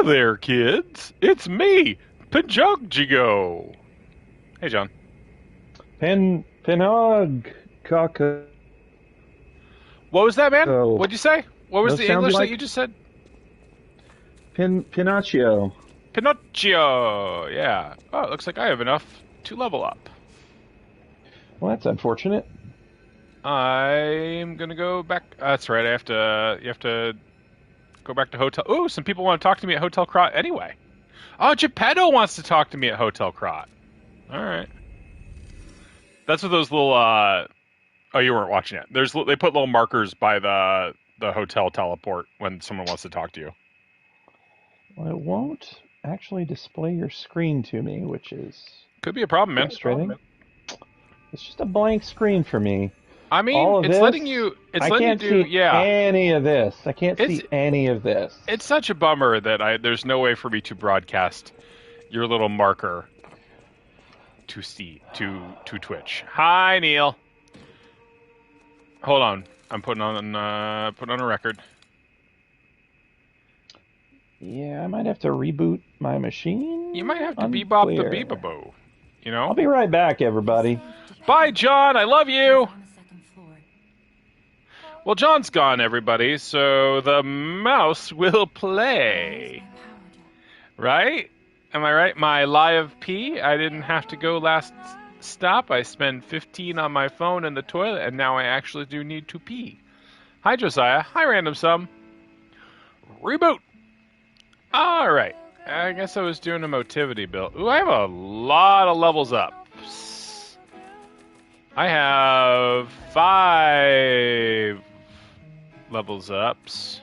Hey there, kids. It's me, Pajogjigo. Hey, John. Pinog Caco. What was that, man? What'd you say? What was Those the sound English that like you just said? Pinocchio. Pinocchio. Yeah. Oh, it looks like I have enough to level up. Well, that's unfortunate. I'm gonna go back. That's right. You have to go back to hotel. Ooh, some people want to talk to me at Hotel Crot anyway. Oh, Geppetto wants to talk to me at Hotel Crot. All right. That's what those little. Oh, you weren't watching it. They put little markers by the hotel teleport when someone wants to talk to you. Well, it won't actually display your screen to me, which is Could be a problem, man. frustrating. It's just a blank screen for me. I mean, All of it's this, letting you. It's I letting can't you do. see Yeah. any of this. I can't see any of this. It's such a bummer that there's no way for me to broadcast your little marker to Twitch. Hi, Neil. Hold on, I'm putting on a record. Yeah, I might have to reboot my machine. You might have to bebop the beepaboo. You know. I'll be right back, everybody. Bye, John. I love you. Well, John's gone, everybody, so the mouse will play. Right? Am I right? My live pee, I didn't have to go last stop. I spent 15 on my phone in the toilet, and now I actually do need to pee. Hi, Josiah. Hi, Random Sum. Reboot. All right. I guess I was doing a motivity build. Ooh, I have a lot of levels up. I have 5 levels ups.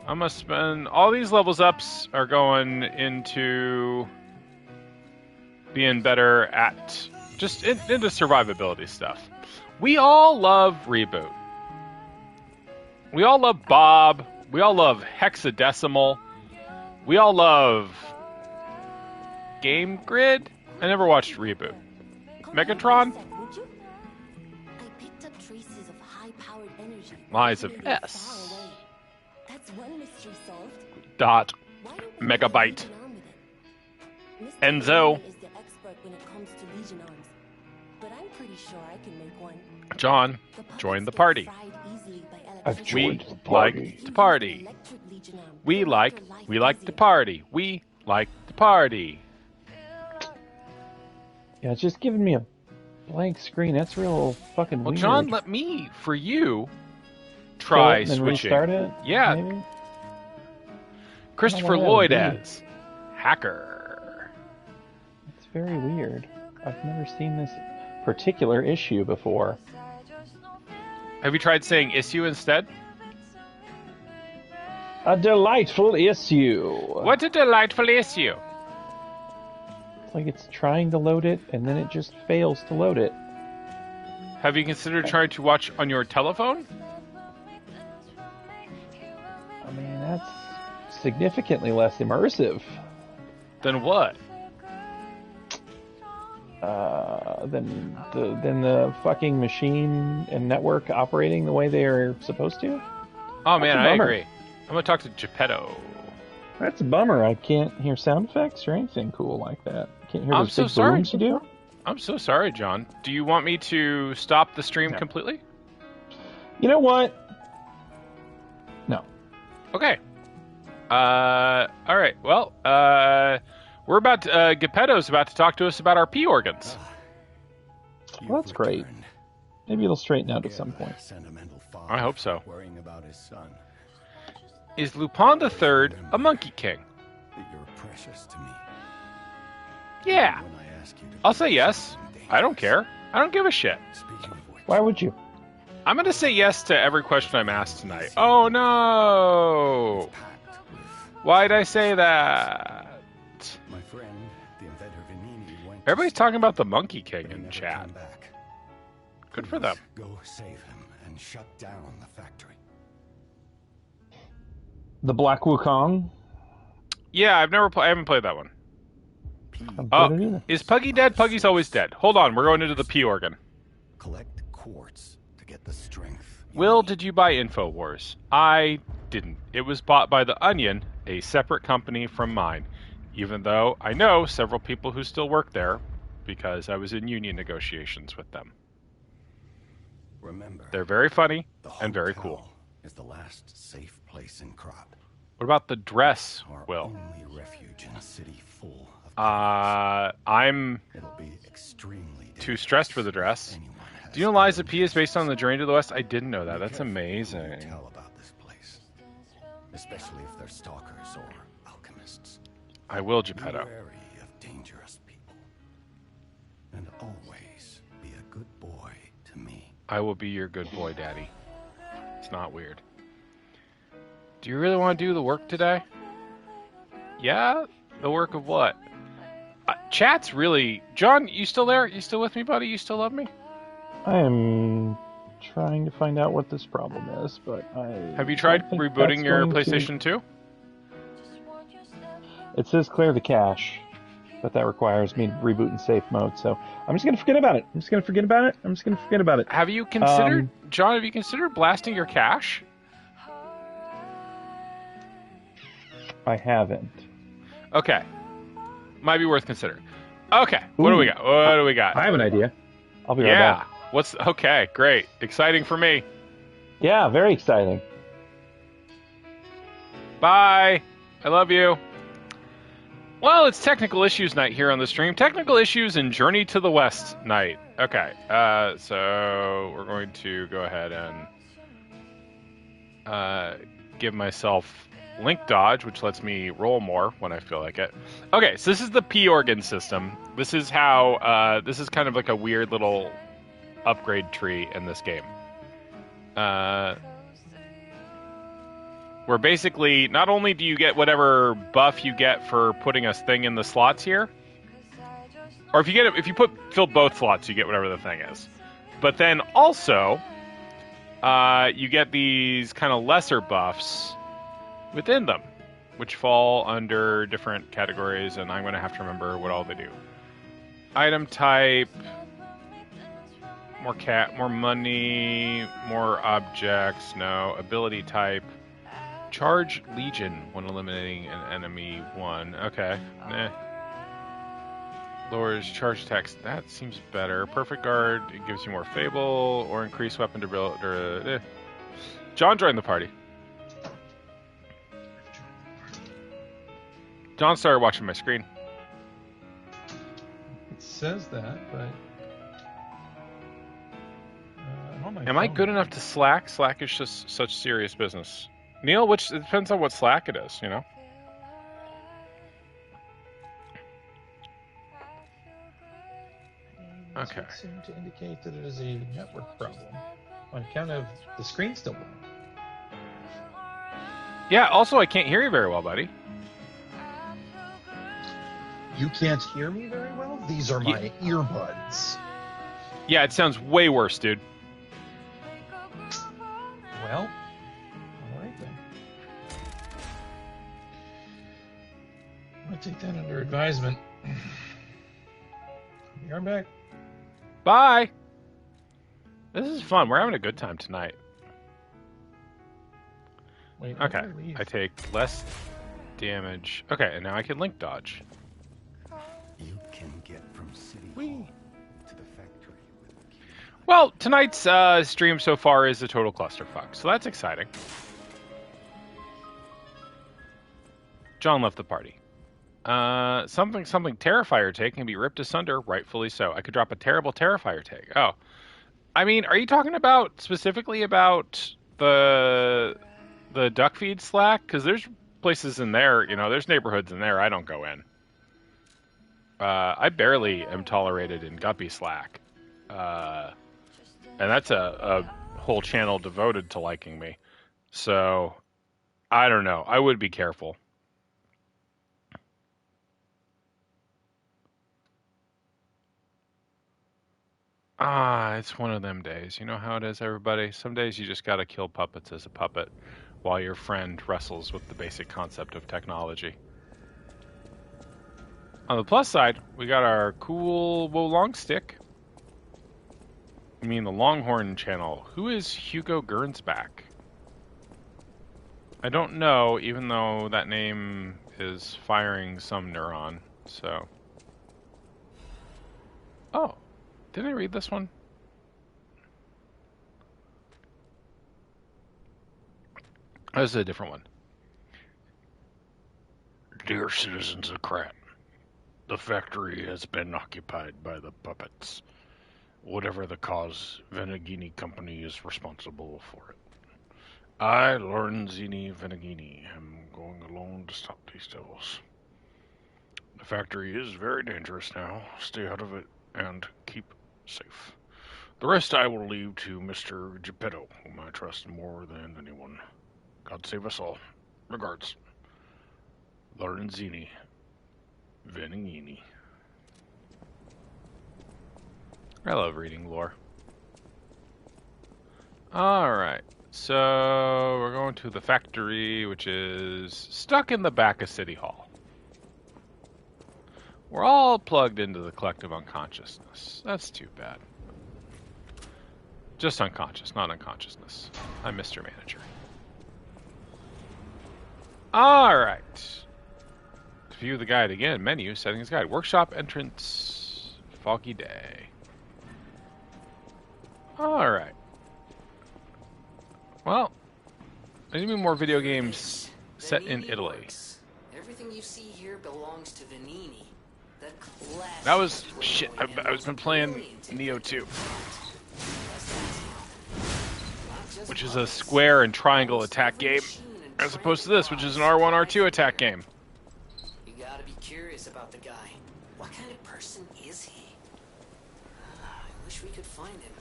I'm gonna spend all these levels ups are going into being better at just into survivability stuff. We all love Reboot. We all love Bob. We all love Hexadecimal. We all love Game Grid. I never watched Reboot. Megatron? Lies of S. Dot. Megabyte. Enzo. John, join the party. I've joined the party. Like to party. We like to party. We like to party. Yeah, it's just giving me a blank screen. That's real fucking weird. Well, John, let me, for you, try and then switching. Restart it? Yeah. Maybe? Christopher Lloyd as Hacker. It's very weird. I've never seen this particular issue before. Have you tried saying issue instead? A delightful issue. What a delightful issue. It's like it's trying to load it, and then it just fails to load it. Have you considered trying to watch on your telephone? I mean, that's significantly less immersive. Then what? Than the fucking machine and network operating the way they are supposed to? Oh man, I agree. I'm gonna talk to Geppetto. That's a bummer. I can't hear sound effects or anything cool like that. I can't hear I'm those so big sorry. booms you do. I'm so sorry, John. Do you want me to stop the stream completely? You know what? No. Okay. All right. Well, we're about to, Geppetto's about to talk to us about our pee organs. Well, that's great. Maybe it'll straighten out at some point. I hope so. Is Lupin III a monkey king? You're precious to me. Yeah. I'll say yes. I don't care. I don't give a shit. Why would you? I'm going to say yes to every question I'm asked tonight. Oh no! Why'd I say that? My friend, the inventor Vanini, went. Everybody's talking about the Monkey King in chat. Good for them. Go save him and shut down the factory. The Black Wukong? Yeah, I haven't played that one. Oh, is Puggy dead? Puggy's always dead. Hold on, we're going into the P organ. Collect quartz to get the strength. Will, did you buy InfoWars? I didn't. It was bought by The Onion, a separate company from mine, even though I know several people who still work there because I was in union negotiations with them. Remember, They're very funny the and very hotel cool. is the last safe place in Krop. What about the dress, Our Will? only refuge in a city full of chaos. I'm It'll be extremely too stressed for the dangerous dress. if anyone has Do you know Liza any P is based on the issues. Journey to the West? I didn't know that. Be That's careful who you amazing. Tell about this place, especially if they're stalkers or alchemists. I will, Be Geppetto. wary of dangerous people, and always be a good boy to me. I will be your good boy, Daddy. It's not weird. Do you really want to do the work today? Yeah? The work of what? Chat's really... John, you still there? You still with me, buddy? You still love me? I am trying to find out what this problem is, but I... Have you tried don't think rebooting that's your going to- PlayStation 2? It says clear the cache, but that requires me to reboot in safe mode, so I'm just going to forget about it. I'm just going to forget about it. Have you considered... John, have you considered blasting your cache? I haven't. Okay. Might be worth considering. Okay. What do we got? What do we got? I have an idea. I'll be right Yeah. back. What's... Okay, great. Exciting for me. Yeah, very exciting. Bye. I love you. Well, it's technical issues night here on the stream. Technical issues and Journey to the West night. Okay, so we're going to go ahead and give myself link dodge, which lets me roll more when I feel like it. Okay, so this is the P organ system. This is how, this is kind of like a weird little upgrade tree in this game. Where basically, not only do you get whatever buff you get for putting a thing in the slots here, or if you fill both slots, you get whatever the thing is. But then also, you get these kind of lesser buffs within them, which fall under different categories, and I'm going to have to remember what all they do. Item type, more money, more objects, no. Ability type. Charge Legion when eliminating an enemy 1. Okay. Nah. Lowers charge text. That seems better. Perfect Guard. It gives you more Fable or increased weapon durability. John joined the party. John started watching my screen. It says that, but... I'm on my Am I phone. good enough to Slack? Slack is just such serious business. Neil, it depends on what Slack it is, you know? This Okay. would seem to indicate that it is a network problem on account of the screen still blank. Yeah, also I can't hear you very well, buddy. You can't hear me very well? These are my earbuds. Yeah, it sounds way worse, dude. Well, all right then. I'm going to take that under advisement. We are back. Bye! This is fun. We're having a good time tonight. Wait, how do Okay, leave? I take less damage. Okay, and now I can link dodge. You can get from City Whee. Hall to the factory with the key. Well, tonight's stream so far is a total clusterfuck, so that's exciting. John left the party. Something Terrifier take can be ripped asunder, rightfully so. I could drop a terrible Terrifier take. Oh. I mean, are you talking about specifically about the duck feed Slack? Because there's places in there, you know, there's neighborhoods in there I don't go in. I barely am tolerated in Guppy Slack. And that's a whole channel devoted to liking me. So, I don't know. I would be careful. It's one of them days. You know how it is, everybody? Some days you just gotta kill puppets as a puppet while your friend wrestles with the basic concept of technology. On the plus side, we got our cool Wolong stick. I mean the Longhorn channel. Who is Hugo Gernsback? I don't know, even though that name is firing some neuron, so... Oh, did I read this one? This is a different one. Dear citizens of Krat, the factory has been occupied by the puppets. Whatever the cause, Venigini Company is responsible for it. I, Lorenzini Venigini, am going alone to stop these devils. The factory is very dangerous now. Stay out of it and keep safe. The rest I will leave to Mr. Geppetto, whom I trust more than anyone. God save us all. Regards. Lorenzini Venigini. I love reading lore. Alright, so we're going to the factory, which is stuck in the back of City Hall. We're all plugged into the collective unconsciousness. That's too bad. Just unconscious, not unconsciousness. I'm Mr. Manager. Alright. View the guide again. Menu, settings guide. Workshop entrance. Foggy day. Alright. Well, there's gonna be more video games set in Italy. Works. Everything you see here belongs to Venini. The classic That was shit. I've been playing Neo 2, which is a square and triangle attack game, as opposed to this, which is an R1, R2 attack game. You gotta be curious about the guy. What kind of person is he? I wish we could find him.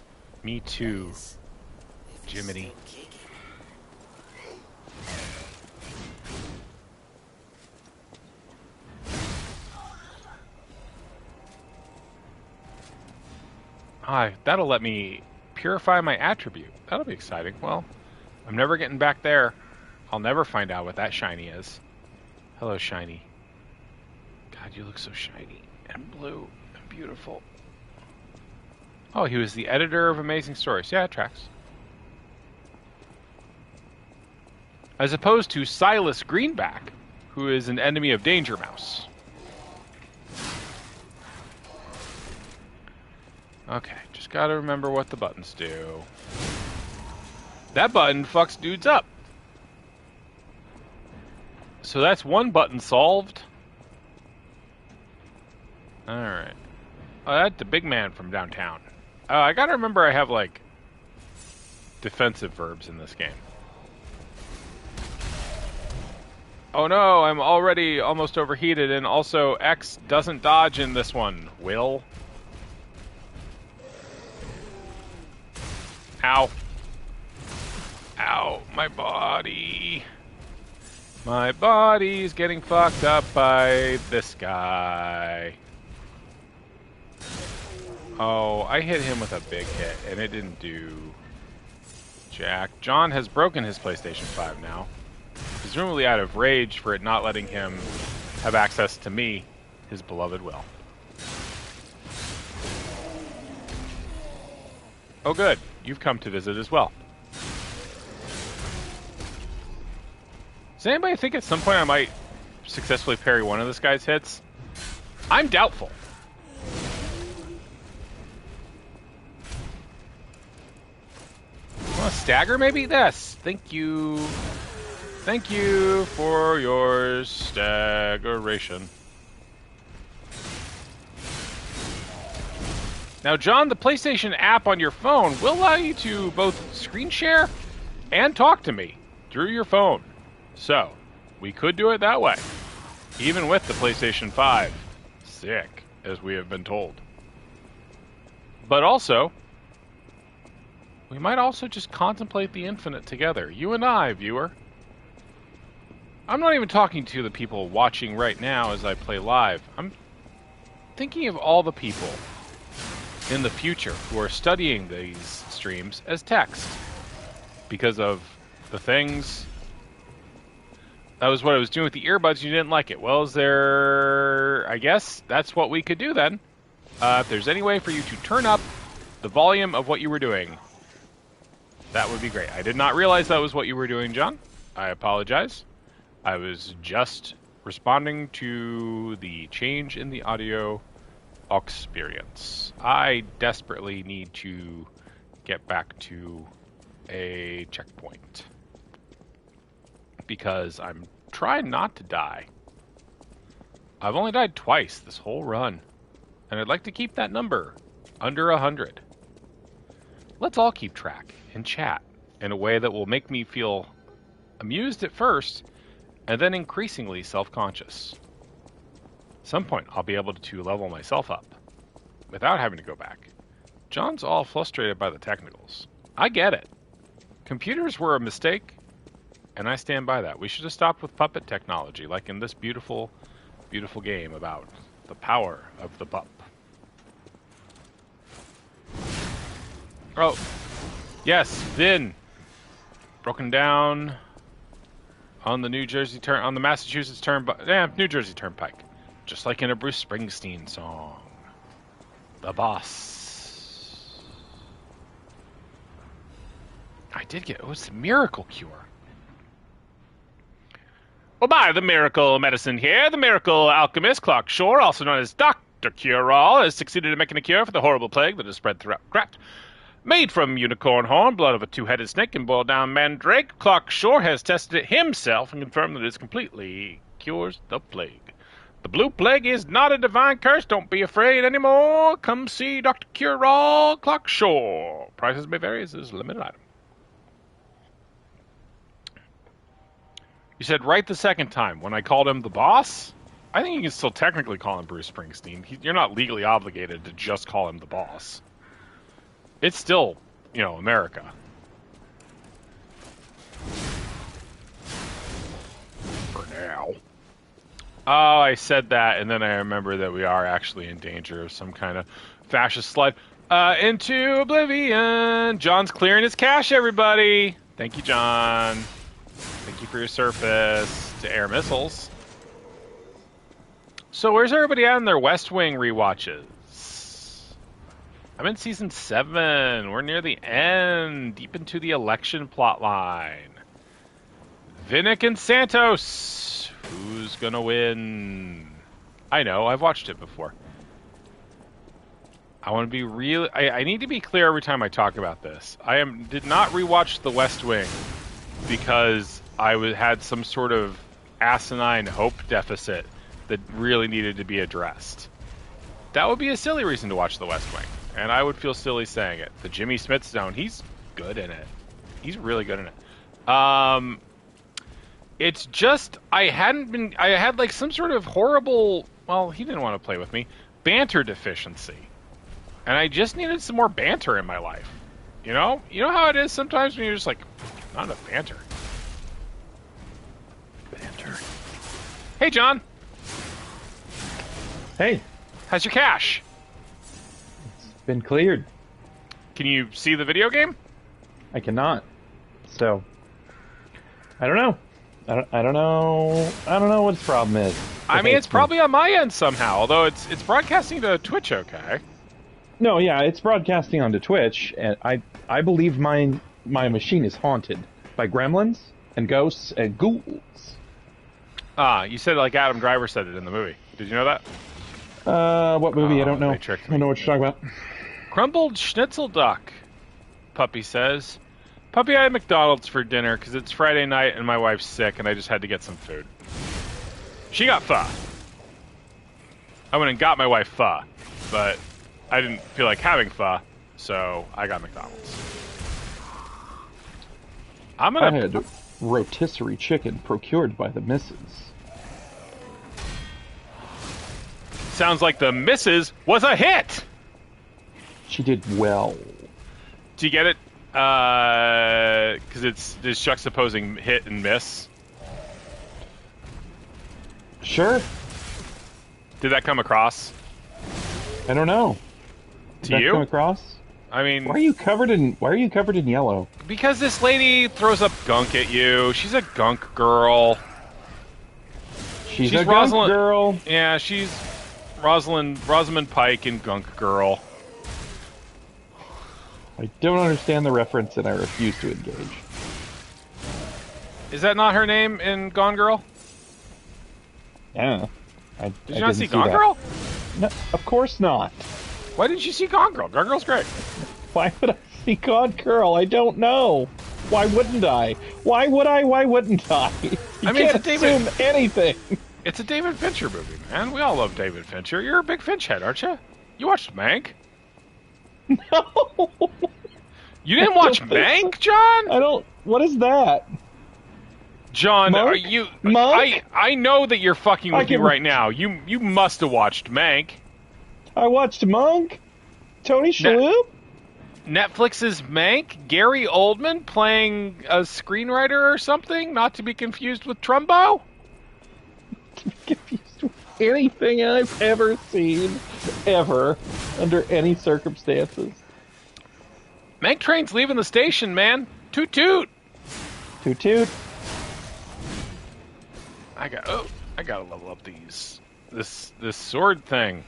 Me too, If he's Jiminy. still kicking. Hi, that'll let me purify my attribute. That'll be exciting. Well, I'm never getting back there. I'll never find out what that shiny is. Hello, shiny. God, you look so shiny and blue and beautiful. Oh, he was the editor of Amazing Stories. Yeah, it tracks. As opposed to Silas Greenback, who is an enemy of Danger Mouse. Okay, just gotta remember what the buttons do. That button fucks dudes up. So that's one button solved. Alright. Oh, that's the big man from downtown. I gotta remember I have, like, defensive verbs in this game. Oh no, I'm already almost overheated, and also X doesn't dodge in this one. Will? Ow. Ow, my body. My body's getting fucked up by this guy. Oh, I hit him with a big hit, and it didn't do jack. John has broken his PlayStation 5 now. Presumably out of rage for it not letting him have access to me, his beloved Will. Oh good, you've come to visit as well. Does anybody think at some point I might successfully parry one of this guy's hits? I'm doubtful. Want to stagger maybe? Yes, thank you. Thank you for your staggeration. Now, John, the PlayStation app on your phone will allow you to both screen share and talk to me through your phone. So, we could do it that way, even with the PlayStation 5. Sick, as we have been told. But also, we might also just contemplate the infinite together. You and I, viewer. I'm not even talking to the people watching right now as I play live. I'm thinking of all the people in the future who are studying these streams as text because of the things. That was what I was doing with the earbuds. You didn't like it. Well, is there... I guess that's what we could do then. If there's any way for you to turn up the volume of what you were doing, that would be great. I did not realize that was what you were doing, John. I apologize. I was just responding to the change in the audio experience. I desperately need to get back to a checkpoint because I'm trying not to die. I've only died twice this whole run, and I'd like to keep that number under 100. Let's all keep track and chat in a way that will make me feel amused at first and then increasingly self-conscious. At some point, I'll be able to level myself up without having to go back. John's all frustrated by the technicals. I get it. Computers were a mistake, and I stand by that. We should have stopped with puppet technology, like in this beautiful, beautiful game about the power of the pup. Oh, yes, Vin. Broken down on the New Massachusetts New Jersey Turnpike, just like in a Bruce Springsteen song. The Boss. It was a miracle cure. Well, by the miracle medicine here, the miracle alchemist Clark Shore, also known as Dr. Cure-All, has succeeded in making a cure for the horrible plague that has spread throughout Krat. Made from unicorn horn, blood of a two-headed snake, and boiled down mandrake, Clark Shore has tested it himself and confirmed that it completely cures the plague. The blue plague is not a divine curse. Don't be afraid anymore. Come see Dr. Cure-All, Clark Shore. Prices may vary. This is a limited item. You said right the second time when I called him the boss? I think you can still technically call him Bruce Springsteen. You're not legally obligated to just call him the boss. It's still, America. For now. Oh, I said that, and then I remember that we are actually in danger of some kind of fascist slide into oblivion. John's clearing his cache, everybody. Thank you, John. Thank you for your surface to air missiles. So where's everybody at in their West Wing rewatches? I'm in season 7. We're near the end, deep into the election plotline. Vinnick and Santos. Who's gonna win? I know, I've watched it before. I want to be real. I need to be clear every time I talk about this. Did not rewatch The West Wing because I had some sort of asinine hope deficit that really needed to be addressed. That would be a silly reason to watch The West Wing. And I would feel silly saying it. The Jimmy Smith Stone, he's good in it. He's really good in it. It's just, I had like some sort of horrible, well, he didn't want to play with me, banter deficiency. And I just needed some more banter in my life. You know how it is sometimes when you're just like, not enough banter. Banter. Hey, John. Hey. How's your cache? Been cleared. Can you see the video game? I cannot. So, I don't know. I don't know what its problem is. I mean, it's probably on my end somehow. Although it's broadcasting to Twitch, okay? No, yeah, it's broadcasting onto Twitch, and I believe my machine is haunted by gremlins and ghosts and ghouls. You said it like Adam Driver said it in the movie. Did you know that? What movie? I don't know. They tricked me. I don't know what you're talking about. Crumbled schnitzel duck, Puppy says. Puppy, I had McDonald's for dinner because it's Friday night and my wife's sick and I just had to get some food. She got pho. I went and got my wife pho, but I didn't feel like having pho, so I got McDonald's. I had rotisserie chicken procured by the missus. Sounds like the missus was a hit! She did well. Do you get it? Because it's juxtaposing hit and miss. Sure. Did that come across? I don't know. Did that you come across? I mean, why are you covered in yellow? Because this lady throws up gunk at you. She's a gunk girl. She's a gunk girl. Yeah, she's Rosamund Pike in Gunk Girl. I don't understand the reference and I refuse to engage. Is that not her name in Gone Girl? Yeah. Did you not see Gone that. Girl? No, of course not. Why didn't you see Gone Girl? Gone Girl's great. Why would I see Gone Girl? I don't know. Why wouldn't I? Why would I? Why wouldn't I? You can't assume anything. It's a David Fincher movie, man. We all love David Fincher. You're a big Finch head, aren't you? You watched Mank? No. You didn't watch Mank, John? I don't. What is that? John, Monk? are you? Monk? I know that you're fucking with me right now. You must have watched Mank. I watched Monk. Tony Shalhoub. Netflix's Mank. Gary Oldman playing a screenwriter or something, not to be confused with Trumbo. Confused with anything I've ever seen, ever, under any circumstances. Mank train's leaving the station, man. Toot toot. Toot toot. I gotta level up this sword thing.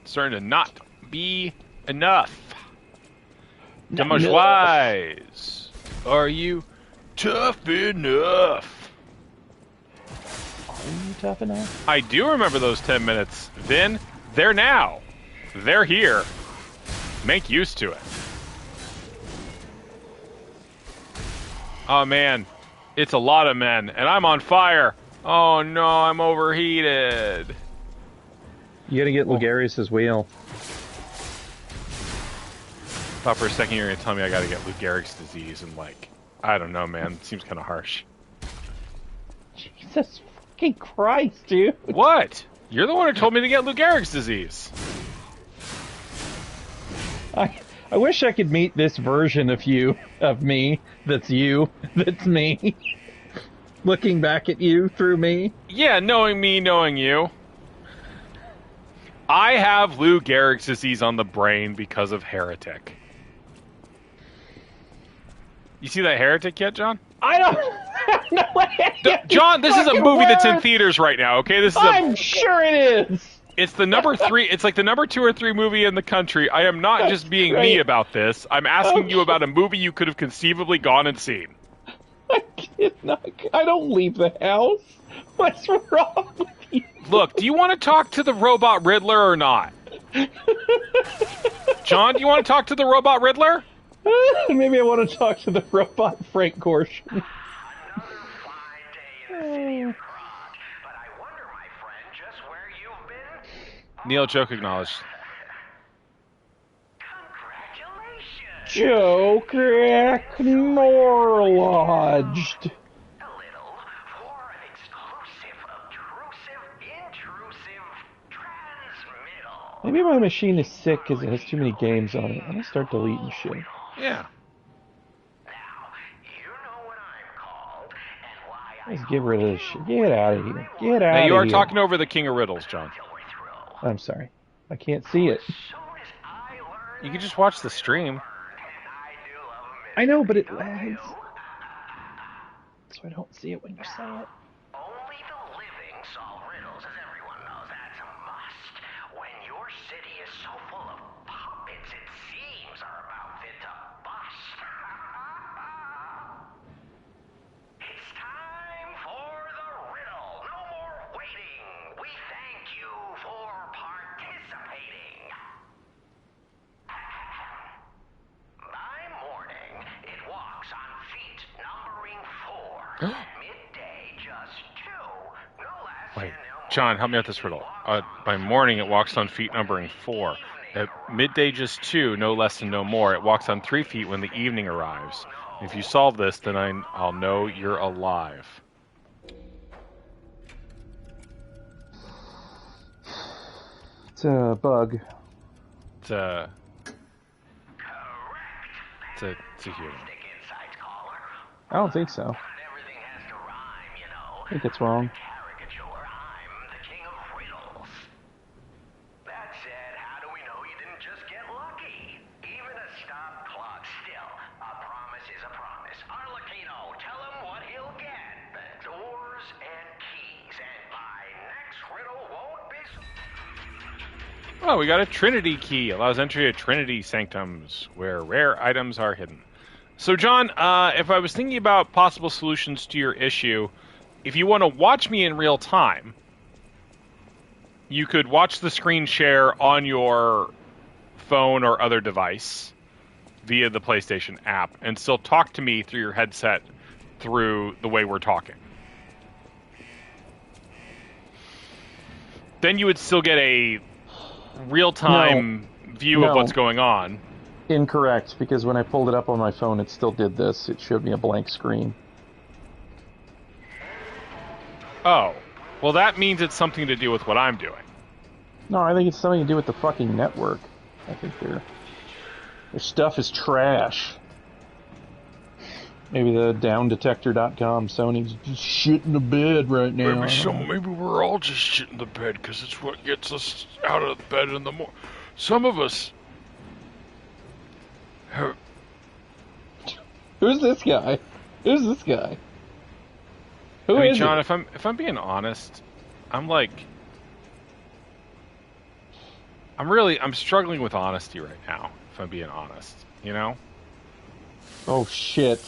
It's starting to not be enough. Wise. Are you tough enough? Are you tough enough? I do remember those 10 minutes. Vin, they're now. They're here. Make use to it. Oh man, it's a lot of men, and I'm on fire. Oh no, I'm overheated. You gotta get Lugarius' wheel. Thought for a second you were gonna tell me I gotta get Lou Gehrig's disease, and like, I don't know, man. It seems kind of harsh. Jesus fucking Christ, dude. What? You're the one who told me to get Lou Gehrig's disease. I wish I could meet this version of you, of me, that's me, looking back at you through me. Yeah, knowing me, knowing you. I have Lou Gehrig's disease on the brain because of Heretic. You see that Heretic yet, John? I don't know. John, this is a movie that's in theaters right now, okay? I'm sure it is. It's the number 3. It's like the number 2 or 3 movie in the country. I am not just being me about this. I'm asking you about a movie you could have conceivably gone and seen. I don't leave the house. What's wrong with you? Look, do you want to talk to the robot Riddler or not? John, do you want to talk to the robot Riddler? Maybe I want to talk to the robot Frank Gorshin. Neil Joke acknowledged. Joke acknowledged. Maybe my machine is sick because it has too many games on it. I'm gonna start deleting shit. Yeah. Let's get rid of this shit. Get out of here. Get out of here. Now you are talking over the King of Riddles, John. I'm sorry. I can't see it. You can just watch the stream. I know, but it lags. So I don't see it when you say it. Only the living solve riddles, as everyone knows. That's a must. When your city is so full of puppets, it seems are about fit to bust. It's time for the riddle. No more waiting. We thank you for participating. By morning, it walks on feet numbering 4. Midday, just 2. No less Wait, and no more. John, help me out this riddle. By morning, it walks on feet numbering 4. At midday, just 2, no less and no more. It walks on 3 feet when the evening arrives. If you solve this, then I'll know you're alive. It's a bug. It's a human. I don't think so. Everything has to rhyme, you know. I think it's wrong. Caricature, I'm the king of riddles. That said, how do we know you didn't just get lucky? Even a stop clock still. A promise is a promise. Arlecchino, tell him what he'll get. Doors and keys. And my next riddle won't be... Oh, we got a Trinity key. Allows entry to Trinity sanctums, where rare items are hidden. So, John, if I was thinking about possible solutions to your issue, if you want to watch me in real time, you could watch the screen share on your phone or other device via the PlayStation app and still talk to me through your headset through the way we're talking. Then you would still get a real-time view of what's going on. Incorrect, because when I pulled it up on my phone, it still did this. It showed me a blank screen. Oh. Well, that means it's something to do with what I'm doing. No, I think it's something to do with the fucking network. I think their stuff is trash. Maybe the downdetector.com, Sony's just shit in the bed right now. Maybe we're all just shit in the bed because it's what gets us out of bed in the morning. Some of us. Who's this guy? Who's this guy? Who is John, it? if I'm being honest, I'm struggling with honesty right now, if I'm being honest, you know? Oh shit.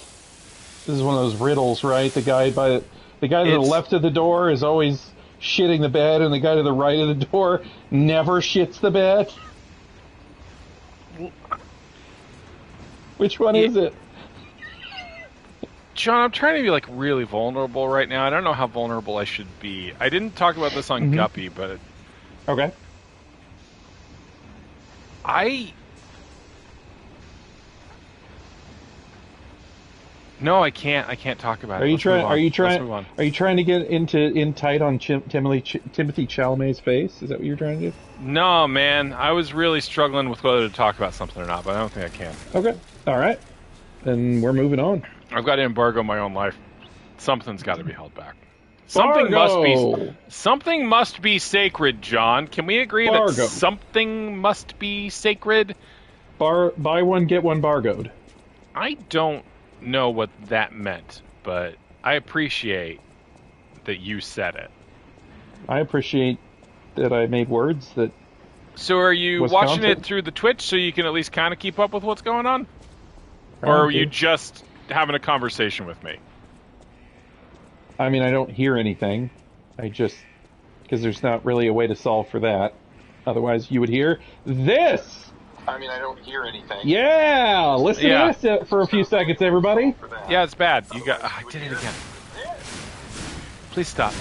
This is one of those riddles, right? The guy to the left of the door is always shitting the bed, and the guy to the right of the door never shits the bed. Which one is it? John, I'm trying to be really vulnerable right now. I don't know how vulnerable I should be. I didn't talk about this on Guppy, but Okay. No, I can't. I can't talk about it. Are you Let's move on. Are you trying to get in tight on Timothy Chalamet's face? Is that what you're trying to do? No, man. I was really struggling with whether to talk about something or not, but I don't think I can. Okay. All right. Then we're moving on. I've got to embargo my own life. Something's got to be held back. Something must be sacred, John. Can we agree that something must be sacred? Buy one, get one bargoed. I don't know what that meant, but I appreciate that you said it. I appreciate that I made words that... So are you watching it through the Twitch so you can at least kind of keep up with what's going on? Or are you just having a conversation with me? I mean, I don't hear anything. Because there's not really a way to solve for that. Otherwise, you would hear this! I mean, I don't hear anything. Yeah! Listen to this for a few seconds, everybody. Yeah, it's bad. I did it again. Please stop.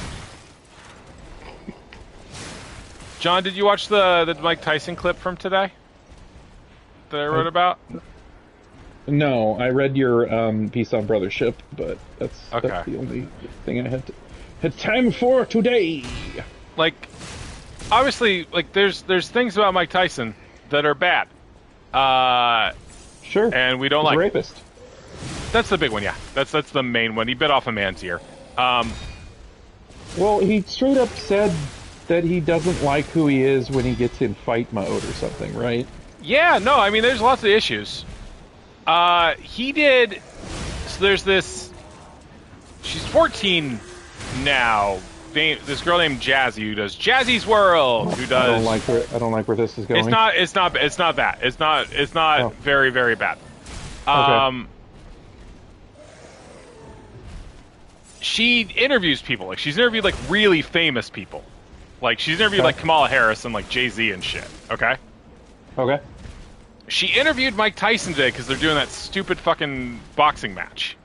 John, did you watch the Mike Tyson clip from today that I wrote about? No, I read your piece on brothership, but that's the only thing I had time for today. Obviously, there's things about Mike Tyson that are bad. Sure. And we don't He's like. a rapist. That's the big one, yeah. That's the main one. He bit off a man's ear. Well, he straight up said that he doesn't like who he is when he gets in fight mode or something, right? Yeah, no, I mean, there's lots of issues. He did... So there's this... She's 14 now. This girl named Jazzy who does Jazzy's World. Who does? I don't like where this is going. It's not bad. It's not very, very bad. Okay. She interviews people. She's interviewed really famous people. She's interviewed Kamala Harris and Jay-Z and shit. Okay. Okay. She interviewed Mike Tyson today because they're doing that stupid fucking boxing match.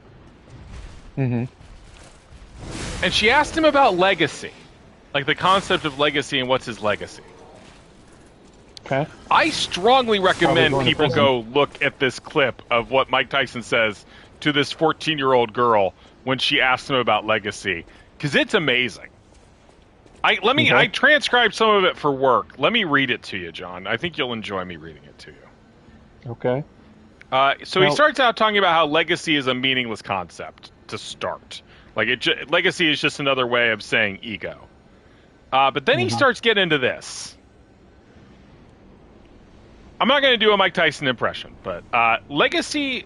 Mm-hmm. And she asked him about legacy. The concept of legacy and what's his legacy. Okay. I strongly recommend people go look at this clip of what Mike Tyson says to this 14-year-old girl when she asked him about legacy. Because it's amazing. I transcribed some of it for work. Let me read it to you, John. I think you'll enjoy me reading it to you. Okay. He starts out talking about how legacy is a meaningless concept to start. Legacy is just another way of saying ego. But then he starts getting into this. I'm not going to do a Mike Tyson impression, but legacy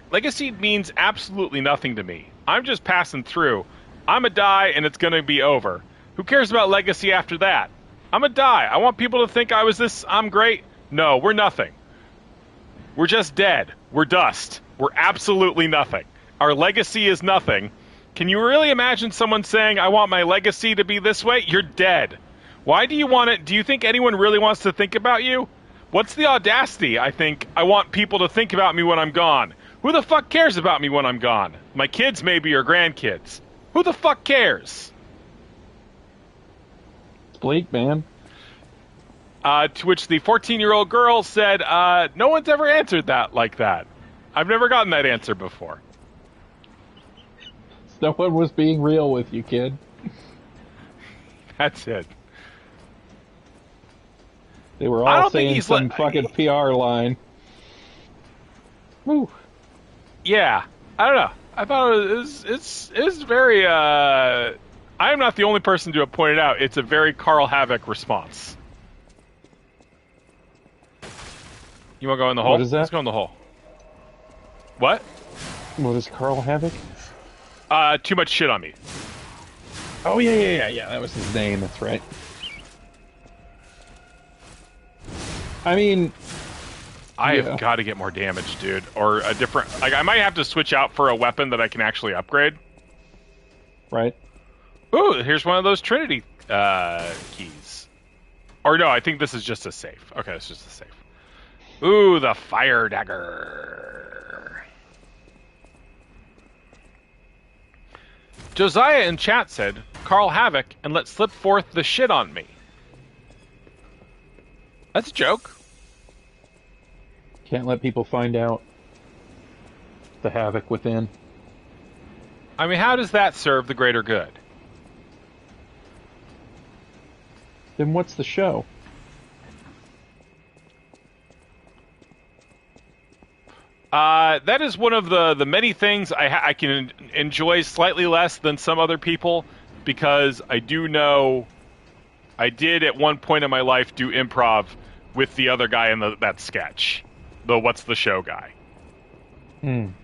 means absolutely nothing to me. I'm just passing through. I'm a die, and it's going to be over. Who cares about legacy after that? I'm a die. I want people to think I'm great. No, we're nothing. We're just dead. We're dust. We're absolutely nothing. Our legacy is nothing. Can you really imagine someone saying, I want my legacy to be this way? You're dead. Why do you want it? Do you think anyone really wants to think about you? What's the audacity? I think I want people to think about me when I'm gone. Who the fuck cares about me when I'm gone? My kids maybe or grandkids. Who the fuck cares? It's bleak, man. To which the 14-year-old girl said, no one's ever answered that like that. I've never gotten that answer before. No one was being real with you, kid. That's it. They were all saying some fucking PR line. Woo. Yeah, I don't know. I thought it was very. I am not the only person to have pointed out. It's a very Carl Havoc response. You want to go in the hole? What is that? Let's go in the hole. What? What is Carl Havoc? Too much shit on me. Oh yeah. That was his name. That's right. I mean, I have got to get more damage, dude, or a different. Like, I might have to switch out for a weapon that I can actually upgrade. Right. Ooh, here's one of those Trinity keys. Or no, I think this is just a safe. Okay, it's just a safe. Ooh, the fire dagger. Josiah in chat said, Carl Havoc, and let slip forth the shit on me. That's a joke. Can't let people find out the havoc within. I mean, how does that serve the greater good? Then what's the show? That is one of the many things I can enjoy slightly less than some other people, because I do know I did at one point in my life do improv with the other guy in that sketch, the What's the Show guy. And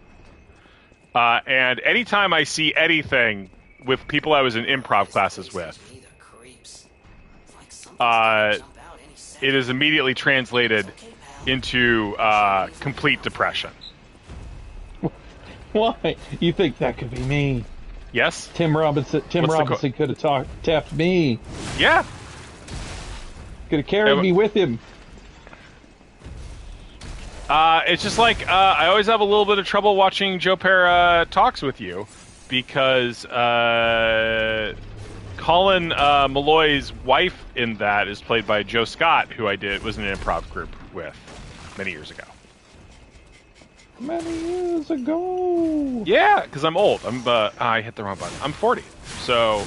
anytime I see anything with people I was in improv classes with, it is immediately translated into complete depression. Why? You think that could be me? Yes? Tim Robinson could have tapped me. Yeah. Could have carried me with him. It's just like, I always have a little bit of trouble watching Joe Pera talks with you, because Colin Malloy's wife in that is played by Joe Scott, who was in an improv group with many years ago. Many years ago. Yeah, because I'm old. I hit the wrong button. I'm 40, so.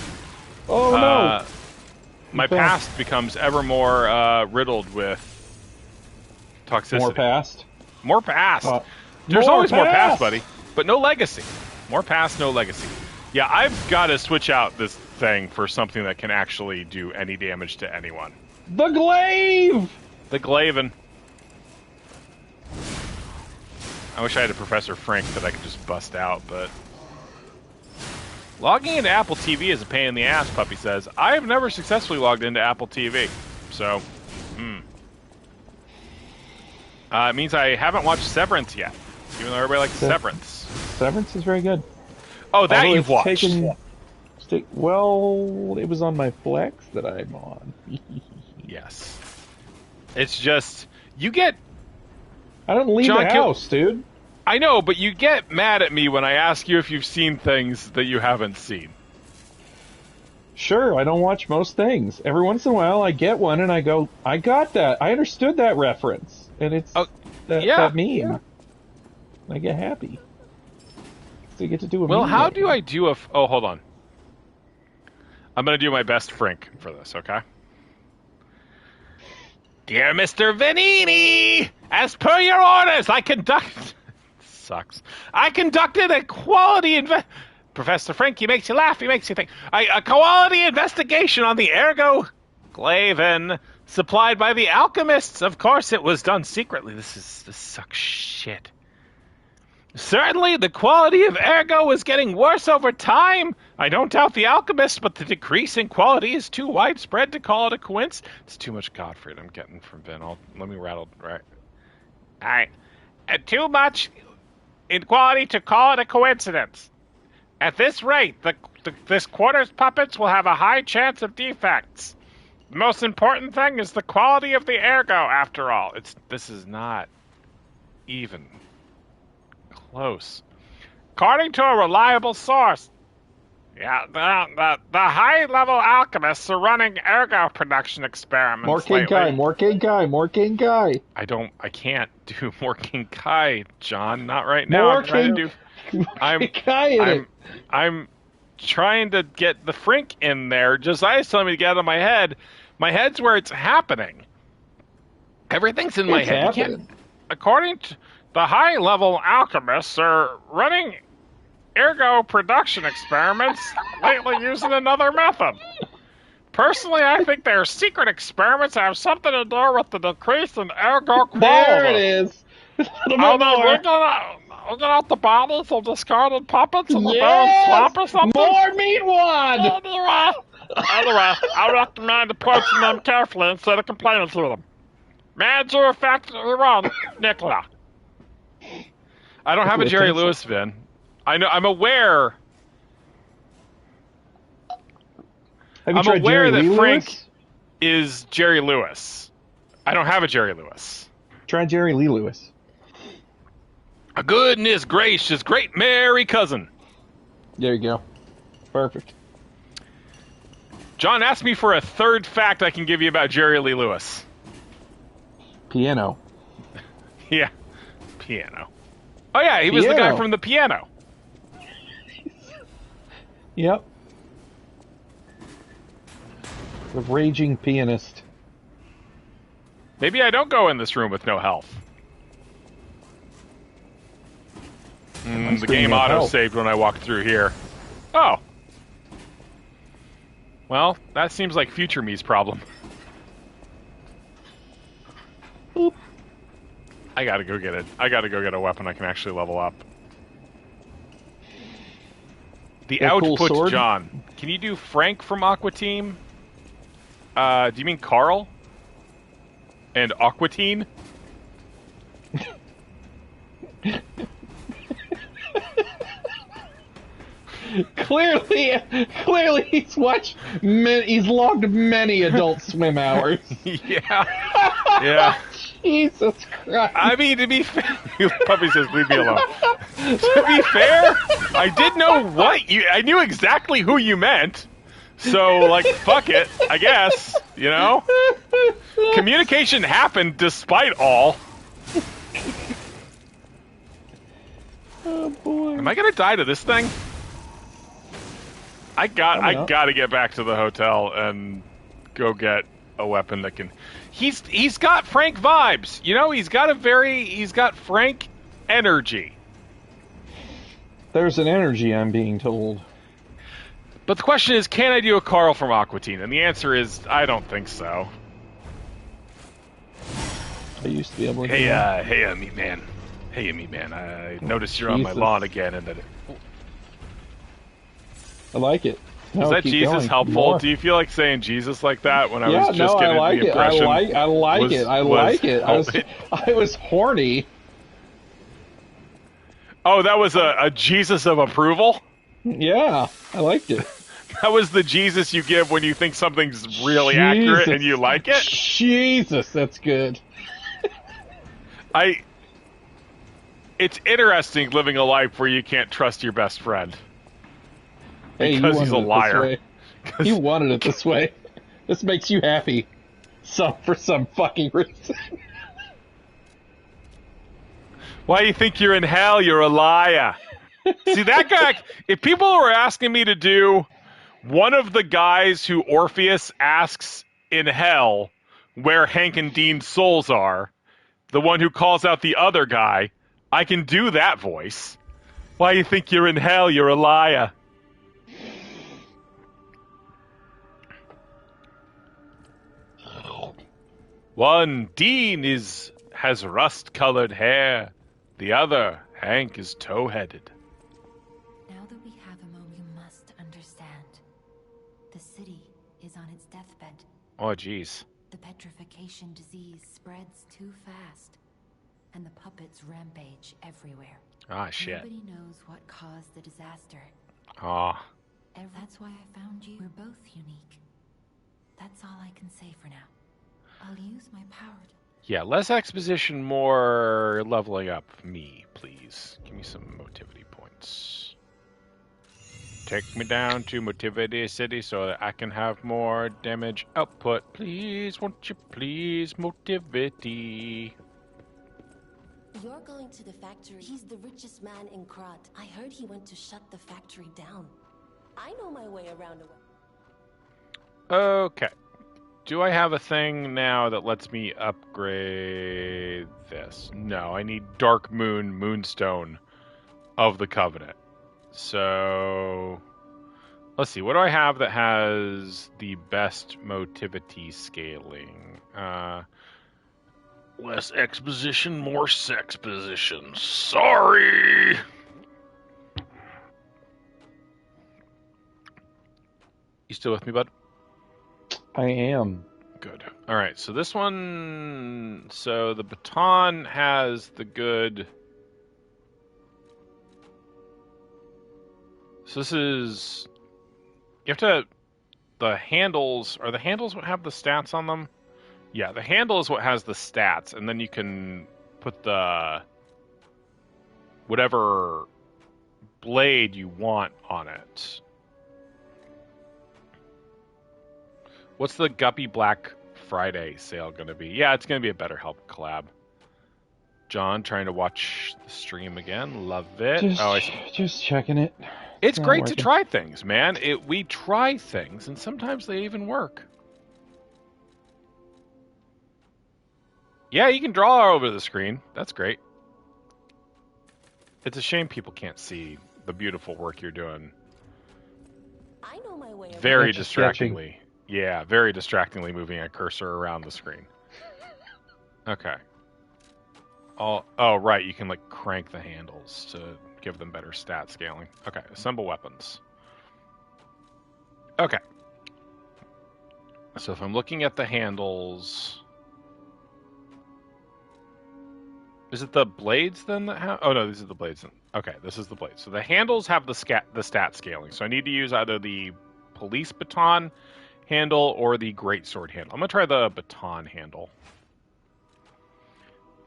Oh no! My past becomes ever more riddled with toxicity. More past. More past. There's always more past, buddy, but no legacy. More past, no legacy. Yeah, I've got to switch out this thing for something that can actually do any damage to anyone. The glaive. The Glaven. I wish I had a Professor Frank that I could just bust out, but... Logging into Apple TV is a pain in the ass, Puppy says. I have never successfully logged into Apple TV, so... it means I haven't watched Severance yet, even though everybody likes Severance. Severance is very good. Oh, that you've watched. Well, it was on my Flex that I'm on. Yes. It's just... You get... I don't leave the house, dude. I know, but you get mad at me when I ask you if you've seen things that you haven't seen. Sure, I don't watch most things. Every once in a while, I get one and I go, I got that. I understood that reference. And it's that meme. Yeah. I get happy. So you get to do a Well, meme how right do now. I do a... Oh, hold on. I'm going to do my best Frank for this, okay? Dear Mr. Vanini, as per your orders, I conducted a quality Professor Frank, he makes you laugh, he makes you think. A quality investigation on the Ergo Glaven supplied by the alchemists. Of course, it was done secretly. This sucks shit. Certainly, the quality of Ergo is getting worse over time. I don't doubt the alchemists, but the decrease in quality is too widespread to call it a coincidence. It's too much Godfrey I'm getting from Ben. Let me rattle. Right. All right. Too much inequality to call it a coincidence. At this rate, this quarter's puppets will have a high chance of defects. The most important thing is the quality of the ergo, after all. This is not even close. According to a reliable source, the high-level alchemists are running ergo production experiments More King lately. Kai, more King Kai, more King Kai. I can't do more King Kai, John. Not right now. More I'm trying King, to do. King Kai in it. I'm trying to get the Frink in there. Josiah's telling me to get out of my head. My head's where it's happening. Everything's in my It's head. You happening. can't. According to the high-level alchemists are running ergo production experiments lately using another method. Personally, I think they're secret experiments that have something to do with the decrease in ergo quality. There it is. Are they looking at the bodies of discarded puppets in the Yes! barren swamp or something? More meat wad! Anyway, I recommend approaching them carefully instead of complaining to them. Manager of Factory Run, Nicola. I don't have a Jerry Lewis, Vin. I know. I'm aware. Have you I'm tried aware Jerry that Lee Frank Lewis? is Jerry Lewis. I don't have a Jerry Lewis. Try Jerry Lee Lewis. A goodness gracious, great Mary cousin. There you go. Perfect. John asked me for a third fact I can give you about Jerry Lee Lewis. Piano. Yeah, piano. Oh yeah, he was the guy Piano. from the piano. Yep. The raging pianist. Maybe I don't go in this room with no health. The screen game has auto health. saved when I walked through here. Oh. Well, that seems like future me's problem. Boop. I gotta go get it. I gotta go get a weapon I can actually level up. The A cool output, sword? John. Can you do Frank from Aqua Team? Do you mean Carl? And Aquatine? Clearly, he's watched. He's logged many Adult Swim hours. Yeah. Yeah. Jesus Christ! I mean, to be fair, Puppy says, "Leave me alone." To be fair, I did know what you. I knew exactly who you meant. So, like, fuck it. I guess, you know. Communication happened despite all. Oh boy! Am I gonna die to this thing? I gotta get back to the hotel and go get a weapon that can. He's got Frank vibes, you know. He's got Frank energy. There's an energy, I'm being told. But the question is, can I do a Carl from Aqua Teen? And the answer is, I don't think so. I used to be able to. Hey, meat man. Hey, meat man. I noticed you're on my Jesus. lawn again, and that. I like it. No, Was that keep Jesus going. helpful? More. Do you feel like saying Jesus like that when I Yeah, was just no, getting I like the it. I impression? like it. I like it. I was horny. Oh, that was a Jesus of approval? Yeah, I liked it. That was the Jesus you give when you think something's really accurate and you like it? Jesus, that's good. It's interesting living a life where you can't trust your best friend. Hey, you Because he's a wanted it this liar. way. You wanted it this way. This makes you happy. For some fucking reason. Why do you think you're in hell? You're a liar. See, that guy, if people were asking me to do one of the guys who Orpheus asks in hell where Hank and Dean's souls are, the one who calls out the other guy, I can do that voice. Why do you think you're in hell? You're a liar. One, Dean has rust-colored hair. The other, Hank, is tow-headed. Now that we have him, we must understand. The city is on its deathbed. Oh, jeez. The petrification disease spreads too fast. and the puppets rampage everywhere. Ah, shit. Nobody knows what caused the disaster. Ah. That's why I found you. We're both unique. That's all I can say for now. I'll use my power to... Yeah, less exposition, more leveling up me, please. Give me some motivity points. Take me down to Motivity City so that I can have more damage output. Please, won't you please, Motivity. You're going to the factory. He's the richest man in Krat. I heard he went to shut the factory down. I know my way around a... Okay. Do I have a thing now that lets me upgrade this? No, I need Dark Moon Moonstone of the Covenant. So, let's see. What do I have that has the best motivity scaling? Less exposition, more sexposition. Sorry! You still with me, bud? I am. Good. All right, so this one... So the baton has the good... So this is... You have to... The handles... Are the handles what have the stats on them? Yeah, the handle is what has the stats, and then you can put the... whatever blade you want on it. What's the Guppy Black Friday sale going to be? Yeah, it's going to be a BetterHelp collab. John trying to watch the stream again. Love it. Just checking it. It's not great working. to try things, man. We try things, and sometimes they even work. Yeah, you can draw all over the screen. That's great. It's a shame people can't see the beautiful work you're doing. I know my way around. Very Just distractingly. Yeah, very distractingly moving a cursor around the screen. Okay. Oh, right. You can, like, crank the handles to give them better stat scaling. Okay, assemble weapons. Okay. So if I'm looking at the handles... Is it the blades, then, that have... Oh, no, these are the blades. Okay, this is the blade. So the handles have the stat scaling. So I need to use either the police baton handle or the greatsword handle. I'm going to try the baton handle.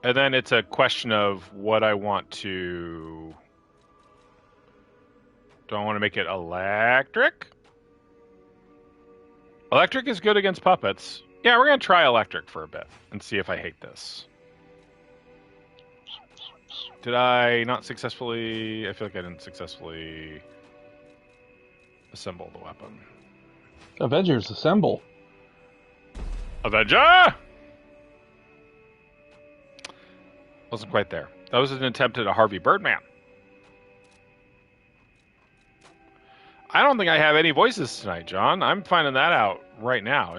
And then it's a question of what I want to... Do I want to make it electric? Electric is good against puppets. Yeah, we're going to try electric for a bit and see if I hate this. Did I not successfully... I feel like I didn't successfully assemble the weapon. Avengers, assemble. Avenger! Wasn't quite there. That was an attempt at a Harvey Birdman. I don't think I have any voices tonight, John. I'm finding that out right now.